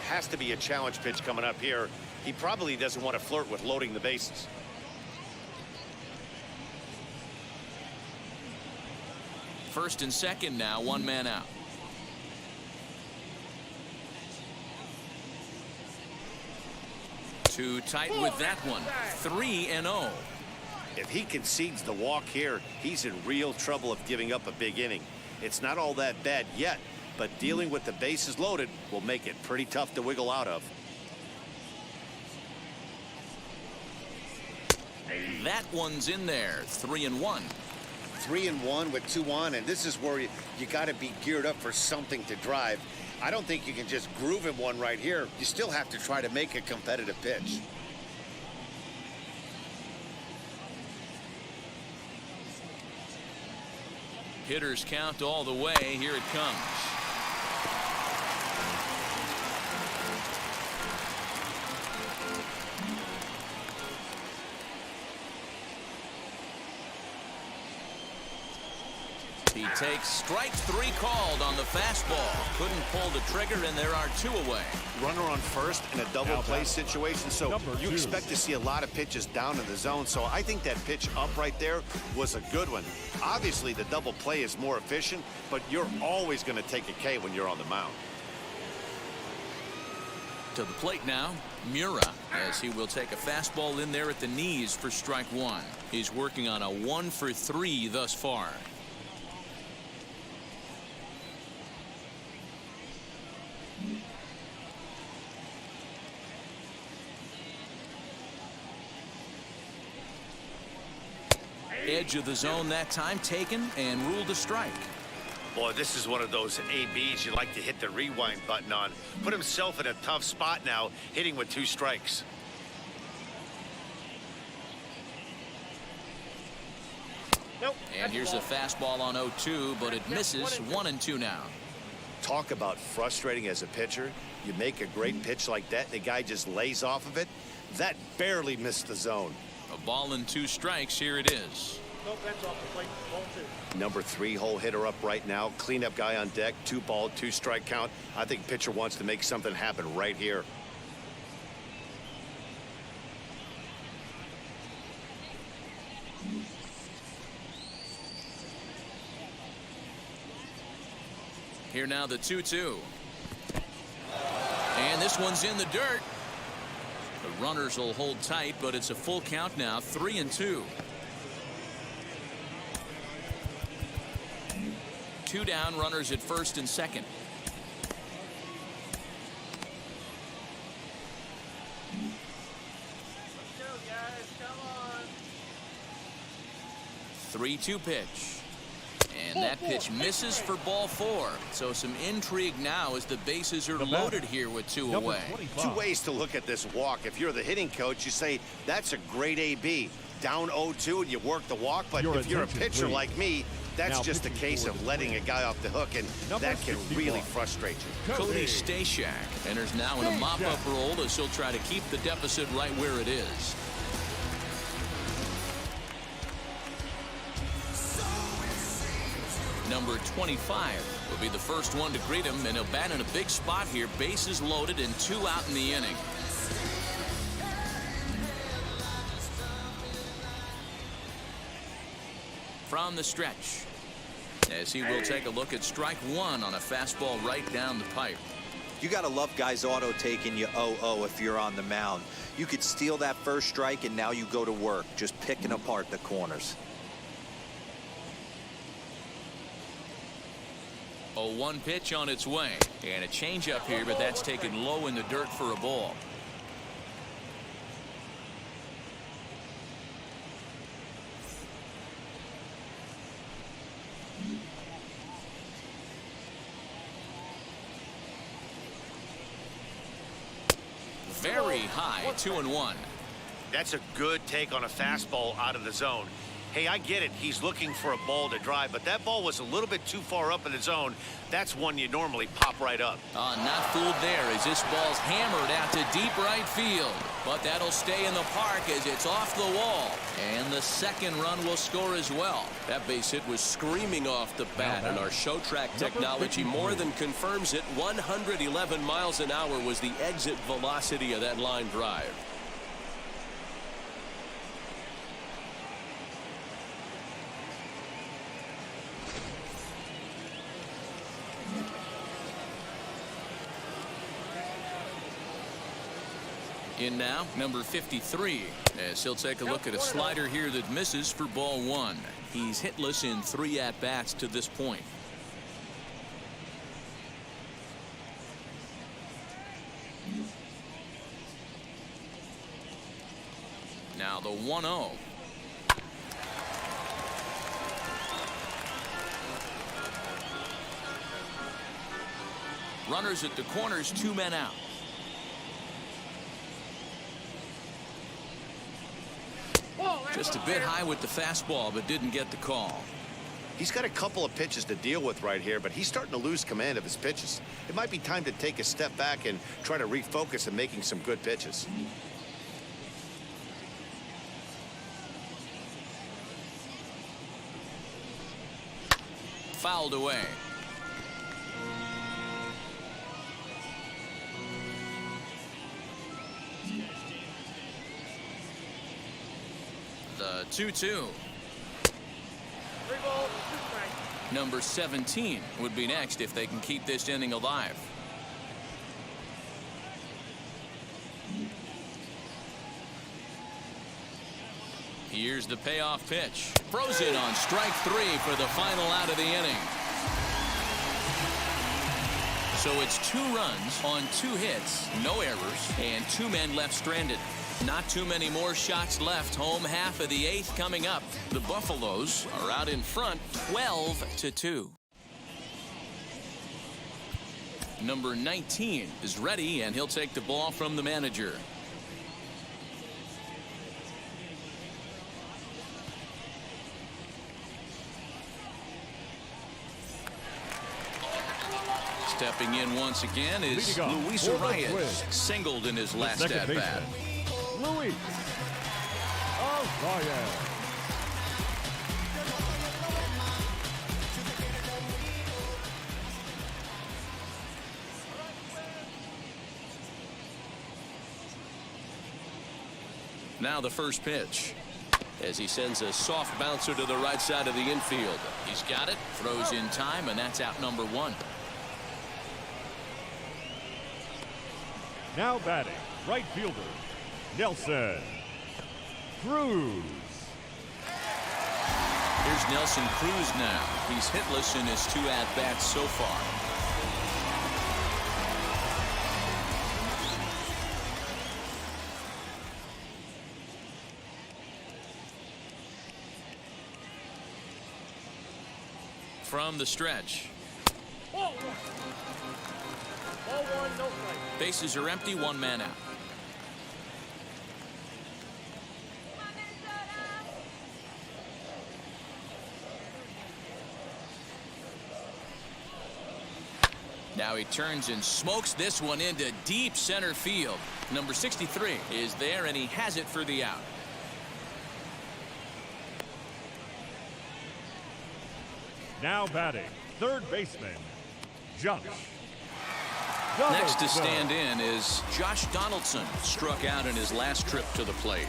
Has to be a challenge pitch coming up here. He probably doesn't want to flirt with loading the bases. First and second now, one man out. Too tight with that one. 3-0. If he concedes the walk here, he's in real trouble of giving up a big inning. It's not all that bad yet, but dealing with the bases loaded will make it pretty tough to wiggle out of. That one's in there. 3-1. 3-1 with 2 on, and this is where you got to be geared up for something to drive. I don't think you can just groove him one right here. You still have to try to make a competitive pitch. Hitters count all the way. Here it comes. He takes strike 3 called on the fastball. Couldn't pull the trigger, and there are 2 away. Runner on first in a double play situation, so you expect to see a lot of pitches down in the zone. So I think that pitch up right there was a good one. Obviously, the double play is more efficient, but you're always going to take a K when you're on the mound. To the plate now, Mura, as he will take a fastball in there at the knees for strike 1. He's working on a 1 for 3 thus far. Edge of the zone that time taken and ruled a strike. Boy, this is one of those ABs you like to hit the rewind button on. Put himself in a tough spot now, hitting with 2 strikes. Nope. And here's a fastball on 0-2, but it misses. 1-2 now. Talk about frustrating as a pitcher. You make a great pitch like that, and the guy just lays off of it. That barely missed the zone. A ball and 2 strikes. Here it is. No bench off the plate. Ball 2. Number 3 hole hitter up right now. Cleanup guy on deck. 2 ball, 2 strike count. I think pitcher wants to make something happen right here. Here now the 2-2. And this one's in the dirt. The runners will hold tight, but it's a full count now. 3-2. 2 down, runners at first and second. Let's go, guys. Come on. 3-2 pitch. And that pitch misses for ball 4. So some intrigue now as the bases are loaded here with 2 away. 2 ways to look at this walk. If you're the hitting coach, you say that's a great AB. Down 0-2 and you work the walk. But if you're a pitcher like me, that's just a case of letting a guy off the hook, and that can really frustrate you. Cody Stashak enters now in a mop-up role as he'll try to keep the deficit right where it is. number 25, will be the first one to greet him, and he'll bat in a big spot here. Bases loaded and 2 out in the inning. From the stretch, as he will take a look at strike 1 on a fastball right down the pipe. You got to love guys auto taking you 0-0 if you're on the mound. You could steal that first strike, and now you go to work, just picking apart the corners. 0-1 pitch on its way, and a changeup here, but that's taken low in the dirt for a ball. Very high, 2-1. That's a good take on a fastball out of the zone. Hey, I get it. He's looking for a ball to drive, but that ball was a little bit too far up in the zone. That's one you normally pop right up. Not fooled there as this ball's hammered out to deep right field. But that'll stay in the park as it's off the wall. And the second run will score as well. That base hit was screaming off the bat, and our show track technology more than confirms it. 111 miles an hour was the exit velocity of that line drive. In now, number 53, as he'll take a look at a slider here that misses for ball 1. He's hitless in 3 at-bats to this point. Now the 1-0. Runners at the corners, 2 men out. Just a bit high with the fastball, but didn't get the call. He's got a couple of pitches to deal with right here, but he's starting to lose command of his pitches. It might be time to take a step back and try to refocus on making some good pitches. Fouled away. The 2-2. 3 balls, 2 strikes. Number 17 would be next if they can keep this inning alive. Here's the payoff pitch. Throws it on strike 3 for the final out of the inning. So it's 2 runs on 2 hits, no errors, and 2 men left stranded. Not too many more shots left. Home half of the 8th coming up. The Buffaloes are out in front 12-2. Number 19 is ready, and he'll take the ball from the manager. Stepping in once again is Luis Arias, singled in his last at-bat. Luis Arias. Now the first pitch, as he sends a soft bouncer to the right side of the infield. He's got it, throws in time, and that's out number 1. Now batting, right fielder, Nelson Cruz. Here's Nelson Cruz now. He's hitless in his 2 at-bats so far. From the stretch. Ball 1. Ball 1, no strike. Bases are empty, 1 man out. Now he turns and smokes this one into deep center field. Number 63 is there, and he has it for the out. Now batting, third baseman, Josh. Next to stand in is Josh Donaldson, struck out in his last trip to the plate.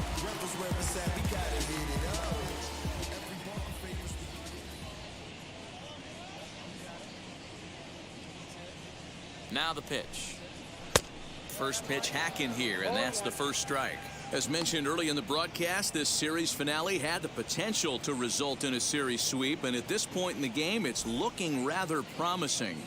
Now the pitch. First pitch hack in here, and that's the first strike. As mentioned early in the broadcast, this series finale had the potential to result in a series sweep, and at this point in the game, it's looking rather promising.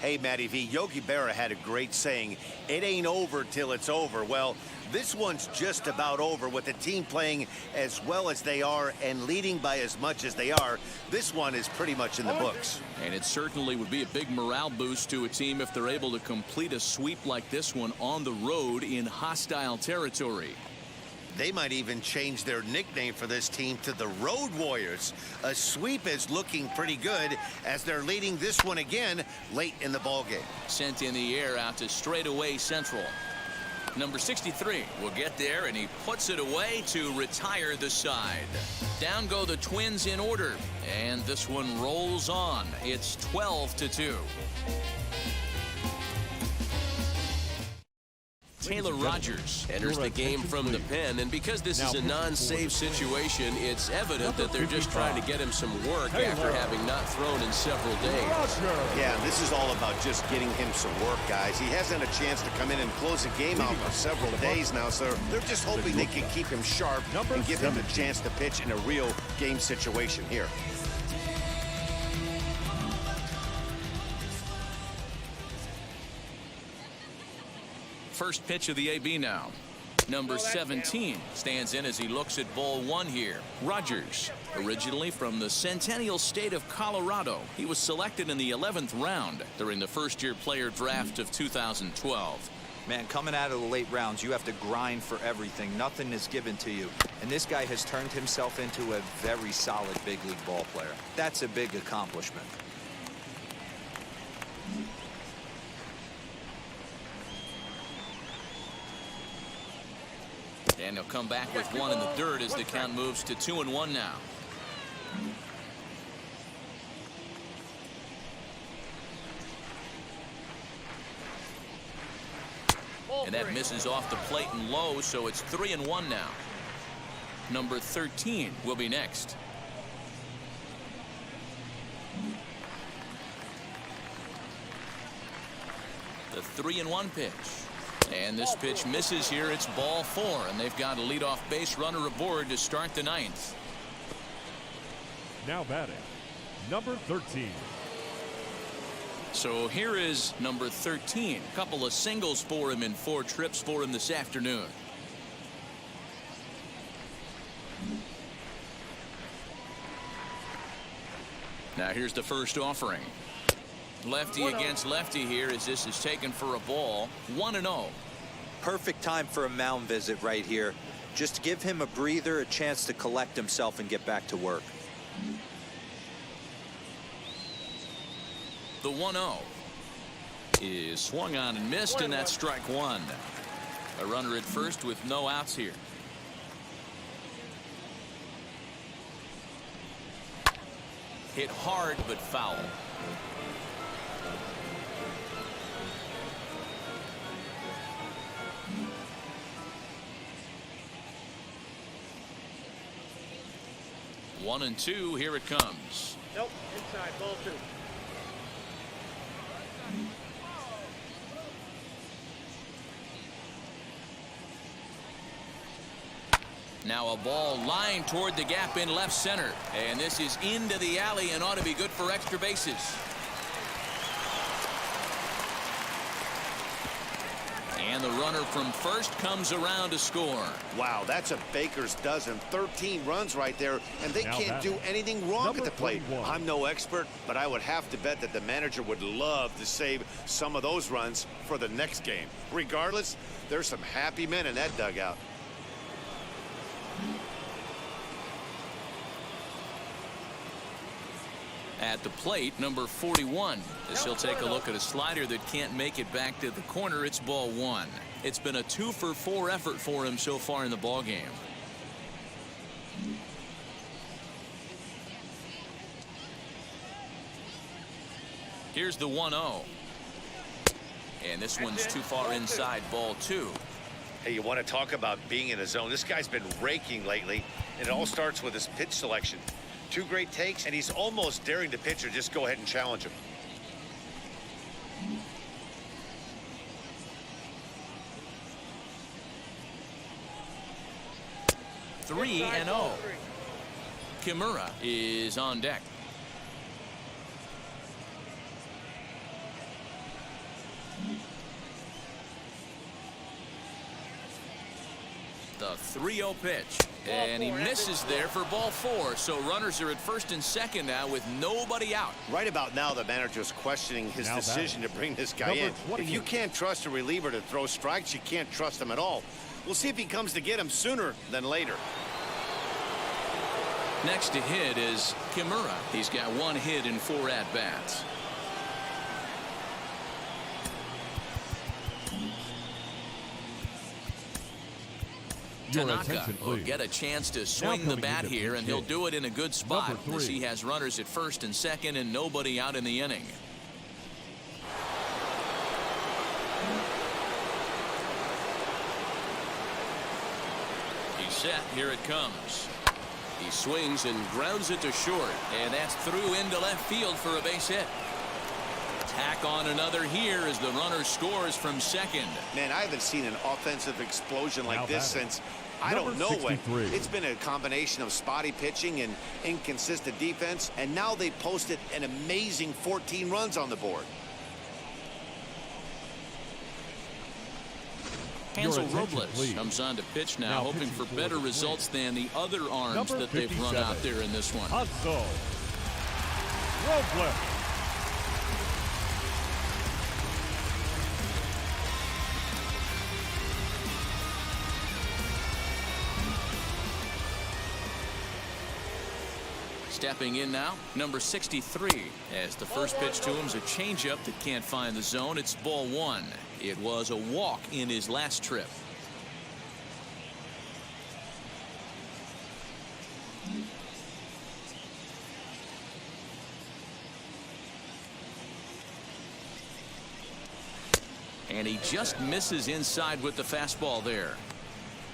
Hey, Matty V, Yogi Berra had a great saying, it ain't over till it's over. Well, this one's just about over with the team playing as well as they are and leading by as much as they are. This one is pretty much in the books. And it certainly would be a big morale boost to a team if they're able to complete a sweep like this one on the road in hostile territory. They might even change their nickname for this team to the Road Warriors. A sweep is looking pretty good as they're leading this one again late in the ballgame. Sent in the air out to straightaway central. Number 63 will get there, and he puts it away to retire the side. Down go the Twins in order, and this one rolls on. It's 12-2. Taylor Rogers enters the game from the pen, and because this is a non-save situation, it's evident that they're just trying to get him some work after having not thrown in several days. Yeah, this is all about just getting him some work, guys. He hasn't had a chance to come in and close a game out for several days now, so they're just hoping they can keep him sharp and give him a chance to pitch in a real game situation here. First pitch of the AB now. Number 17 stands in as he looks at ball one here. Rogers, originally from the Centennial State of Colorado. He was selected in the 11th round during the first-year player draft of 2012. Man, coming out of the late rounds, you have to grind for everything. Nothing is given to you. And this guy has turned himself into a very solid big league ball player. That's a big accomplishment. And he'll come back with one in the dirt as the count moves to 2-1 now. And that misses off the plate and low, so it's 3-1 now. Number 13 will be next. The 3-1 pitch. And this pitch misses here. It's ball four, and they've got a leadoff base runner aboard to start the ninth. Now batting, number 13. So here is number 13. A couple of singles for him in 4 trips for him this afternoon. Now here's the first offering. Lefty against lefty here as this is taken for a ball. 1-0. Perfect time for a mound visit right here. Just give him a breather, a chance to collect himself and get back to work. The 1-0 is swung on and missed, and that's strike one. A runner at first with no outs here. Hit hard but foul. One and two, here it comes. Nope, inside, ball 2. Now a ball lined toward the gap in left center, and this is into the alley and ought to be good for extra bases. And the runner from first comes around to score. Wow, that's a baker's dozen. 13 runs right there, and they can't do anything wrong at the plate. I'm no expert, but I would have to bet that the manager would love to save some of those runs for the next game. Regardless, there's some happy men in that dugout. At the plate, number 41, as he'll take a look at a slider that can't make it back to the corner. It's ball one. It's been a 2-for-4 effort for him so far in the ball game. Here's the 1-0. And this one's too far inside, ball 2. Hey, you want to talk about being in the zone? This guy's been raking lately, and it all starts with his pitch selection. 2 great takes, and he's almost daring the pitcher just go ahead and challenge him. Three and 0. Kimura is on deck. The 3-0 pitch, and he misses there for ball 4. So runners are at first and second now with nobody out. Right about now, the manager's questioning his decision to bring this guy in. If you can't trust a reliever to throw strikes, you can't trust him at all. We'll see if he comes to get him sooner than later. Next to hit is Kimura. He's got 1 hit in 4 at-bats. Tanaka will get a chance to swing the bat here, and he'll do it in a good spot as he has runners at first and second and nobody out in the inning. He's set. Here it comes. He swings and grounds it to short, and that's through into left field for a base hit. Tack on another here as the runner scores from second. Man, I haven't seen an offensive explosion like this since I don't know when. It's been a combination of spotty pitching and inconsistent defense, and now they posted an amazing 14 runs on the board. Hansel Robles comes on to pitch now, hoping for better results than the other arms that they've run out there in this one. Hansel Robles. Stepping in now, number 63, as the first pitch to him is a changeup that can't find the zone. It's ball 1. It was a walk in his last trip. And he just misses inside with the fastball there.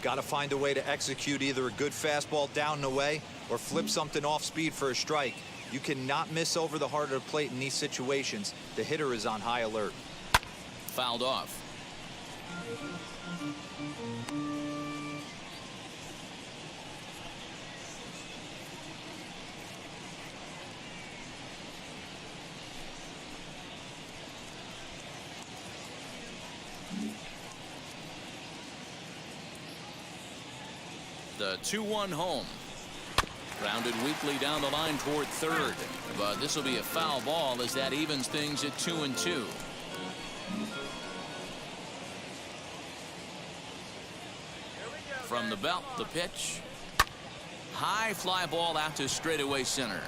Got to find a way to execute either a good fastball down and away or flip something off speed for a strike. You cannot miss over the heart of the plate in these situations. The hitter is on high alert. Fouled off. The 2-1 home. Grounded weakly down the line toward third, but this will be a foul ball as that evens things at 2-2. From the belt, the pitch. High fly ball out to straightaway center.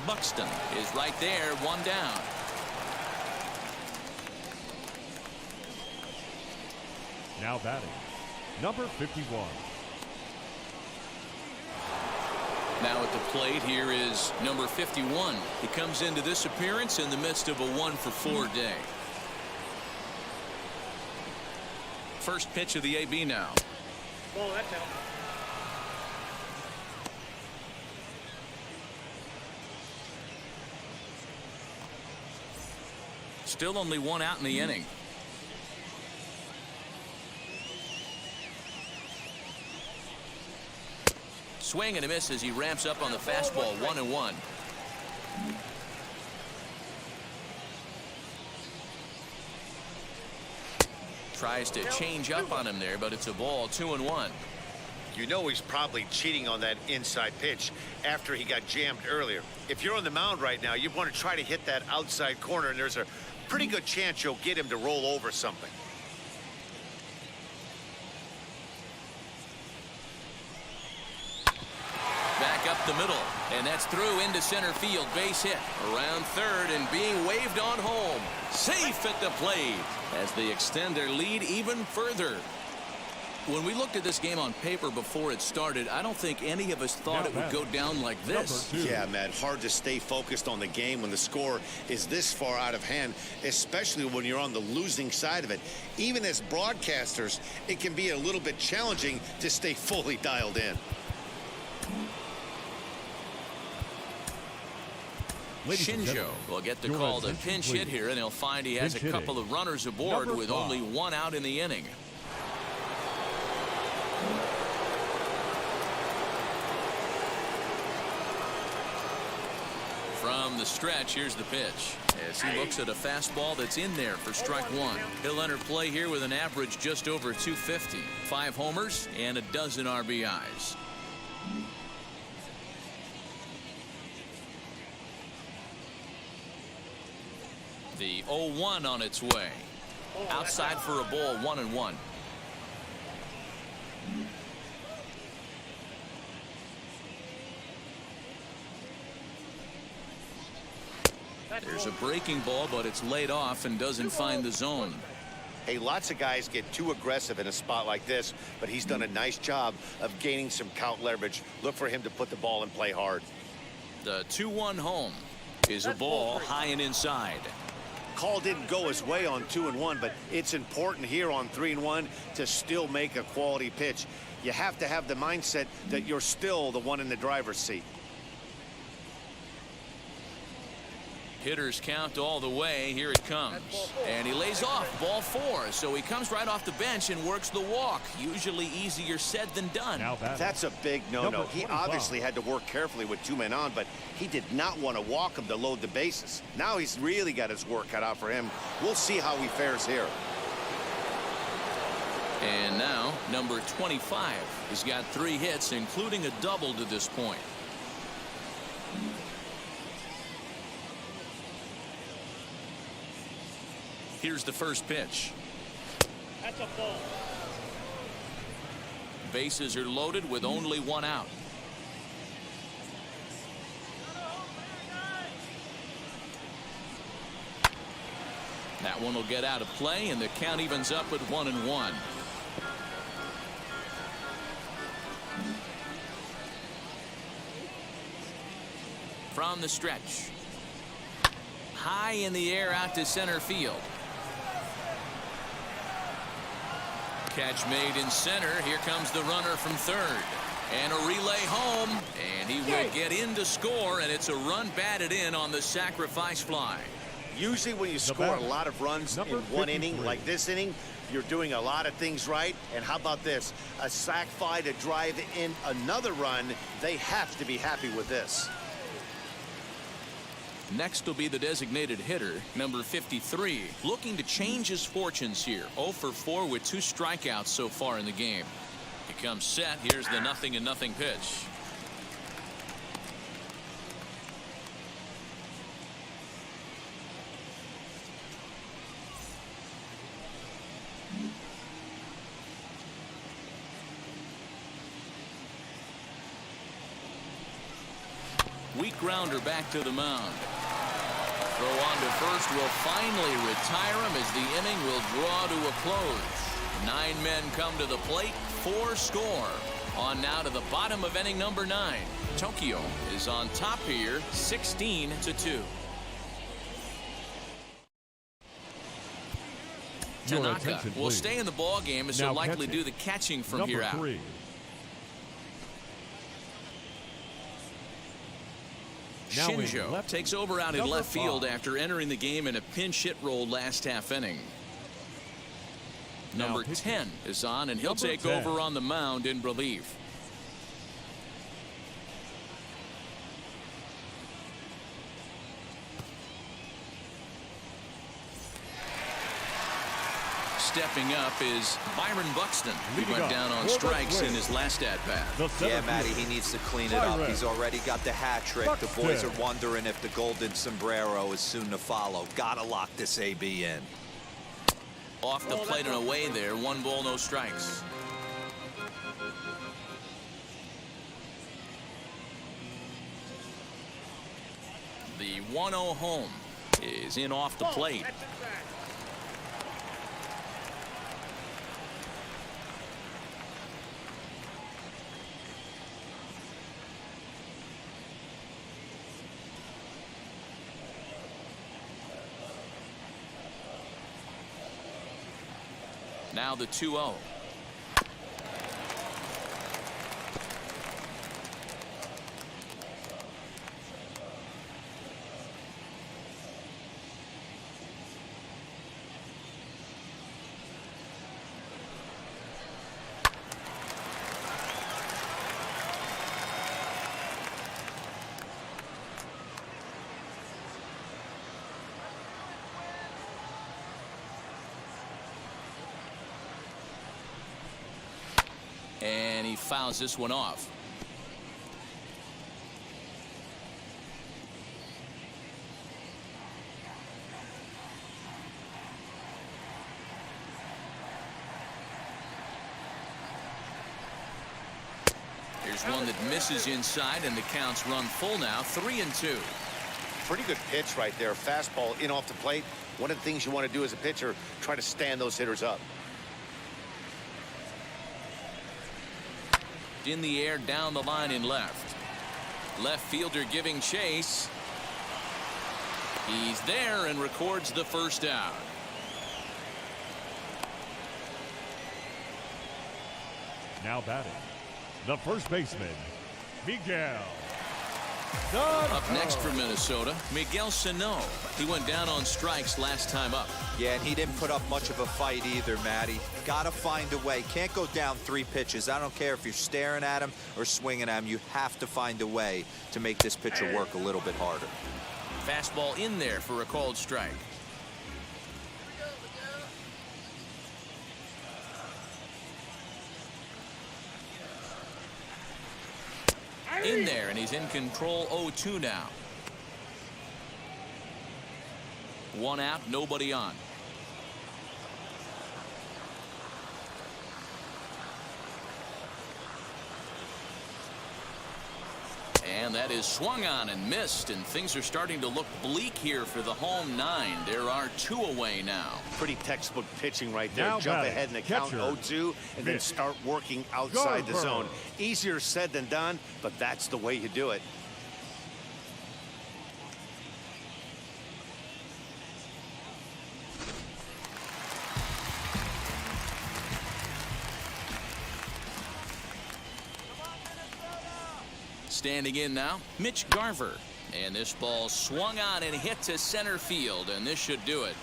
Buxton is right there, 1 down. Now batting, number 51. Now at the plate, here is number 51. He comes into this appearance in the midst of a 1-for-4 day. First pitch of the AB now. Oh, that's out. Still only 1 out in the inning. Swing and a miss as he ramps up on the fastball. 1-1. Tries to change up on him there, but it's a ball. 2-1. You know he's probably cheating on that inside pitch after he got jammed earlier. If you're on the mound right now, you want to try to hit that outside corner, and there's a pretty good chance you'll get him to roll over something. Back up the middle, and that's through into center field. Base hit around third and being waved on home. Safe at the plate as they extend their lead even further. When we looked at this game on paper before it started, I don't think any of us thought it would go down like this. Yeah, Matt, hard to stay focused on the game when the score is this far out of hand, especially when you're on the losing side of it. Even as broadcasters, it can be a little bit challenging to stay fully dialed in. Shinjo will get the call to pinch hit here, and he'll find he has a couple of runners aboard with only one out in the inning. From the stretch, here's the pitch. As he looks at a fastball that's in there for strike one. He'll enter play here with an average just over 250. 5 homers and a dozen RBIs. The 0-1 on its way. Outside for a ball, 1-1. There's a breaking ball, but it's laid off and doesn't find the zone. Hey, lots of guys get too aggressive in a spot like this, but he's done a nice job of gaining some count leverage. Look for him to put the ball and play hard. The 2-1 home is a ball high and inside. Call didn't go his way on 2-1, but it's important here on 3-1 to still make a quality pitch. You have to have the mindset that you're still the one in the driver's seat. Hitters count all the way. Here it comes. And he lays off ball 4. So he comes right off the bench and works the walk. Usually easier said than done. That's a big no-no. He obviously had to work carefully with 2 men on, but he did not want to walk him to load the bases. Now he's really got his work cut out for him. We'll see how he fares here. And now number 25. He's got 3 hits, including a double to this point. Here's the first pitch. That's a ball. Bases are loaded with only 1 out. That one will get out of play, and the count evens up at 1-1. From the stretch. High in the air out to center field. Catch made in center. Here comes the runner from third. And a relay home. And he will get in to score, and it's a run batted in on the sacrifice fly. Usually when you score a lot of runs in one inning, like this inning, you're doing a lot of things right. And how about this? A sac fly to drive in another run. They have to be happy with this. Next will be the designated hitter, number 53, looking to change his fortunes here. 0 for 4 with 2 strikeouts so far in the game. He comes set. Here's the 0-0 pitch. Weak grounder back to the mound. Throw on to first will finally retire him as the inning will draw to a close. 9 men come to the plate, 4 score. On now to the bottom of inning number 9. Tokyo is on top here, 16-2. Tanaka will stay in the ball game as he'll likely do the catching from here out. Shinjo takes over out in left field after entering the game in a pinch hit role last half inning. Number 10 is on, and he'll take over on the mound in relief. Stepping up is Byron Buxton, who went down on strikes in his last at-bat. Yeah, Matty, he needs to clean it up. He's already got the hat trick. The boys are wondering if the golden sombrero is soon to follow. Gotta lock this AB in. Off the plate and away there. 1 ball, no strikes. The 1-0 home is in off the plate. Now the 2-0. And he fouls this one off. Here's one that misses inside, and the count's run full now, 3-2. Pretty good pitch right there. Fastball in off the plate. One of the things you want to do as a pitcher, try to stand those hitters up. In the air, down the line in left. Left fielder giving chase. He's there and records the first out. Now batting, the first baseman, Miguel. Up next for Minnesota, Miguel Sano. He went down on strikes last time up. Yeah, and he didn't put up much of a fight either, Matty. Gotta find a way. Can't go down 3 pitches. I don't care if you're staring at him or swinging at him. You have to find a way to make this pitcher work a little bit harder. Fastball in there for a called strike. In there, and he's in control. 0-2 now. 1 out, nobody on. And that is swung on and missed, and things are starting to look bleak here for the home 9. There are 2 away now. Pretty textbook pitching right there. Now Jump batting, ahead in the count, catcher, 0-2, and then start working outside the Garver. zone. Easier said than done, but that's the way you do it. Standing in now, Mitch Garver. And this ball swung on and hit to center field, and this should do it.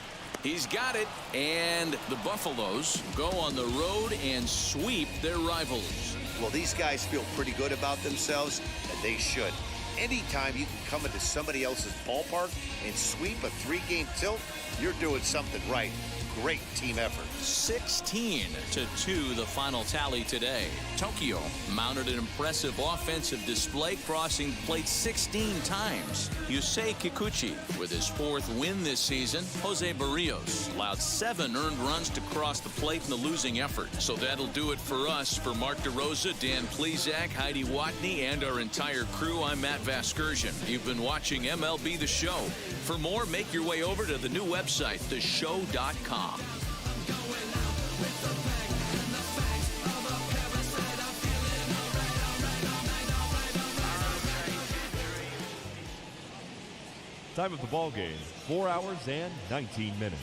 He's got it, and the Buffaloes go on the road and sweep their rivals. Well, these guys feel pretty good about themselves, and they should. Anytime you can come into somebody else's ballpark and sweep a 3-game tilt, you're doing something right. Great team effort. 16-2 the final tally today. Tokyo mounted an impressive offensive display, crossing the plate 16 times. Yusei Kikuchi with his 4th win this season. Jose Barrios allowed 7 earned runs to cross the plate in the losing effort. So that'll do it for us. For Mark DeRosa, Dan Plesac, Heidi Watney, and our entire crew, I'm Matt Vasgersian. You've been watching MLB The Show. For more, make your way over to the new website, theshow.com. Time of the ball game, 4 hours and 19 minutes.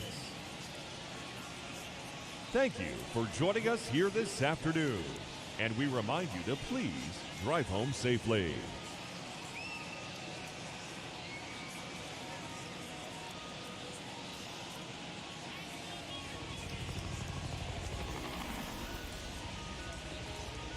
Thank you for joining us here this afternoon. And we remind you to please drive home safely.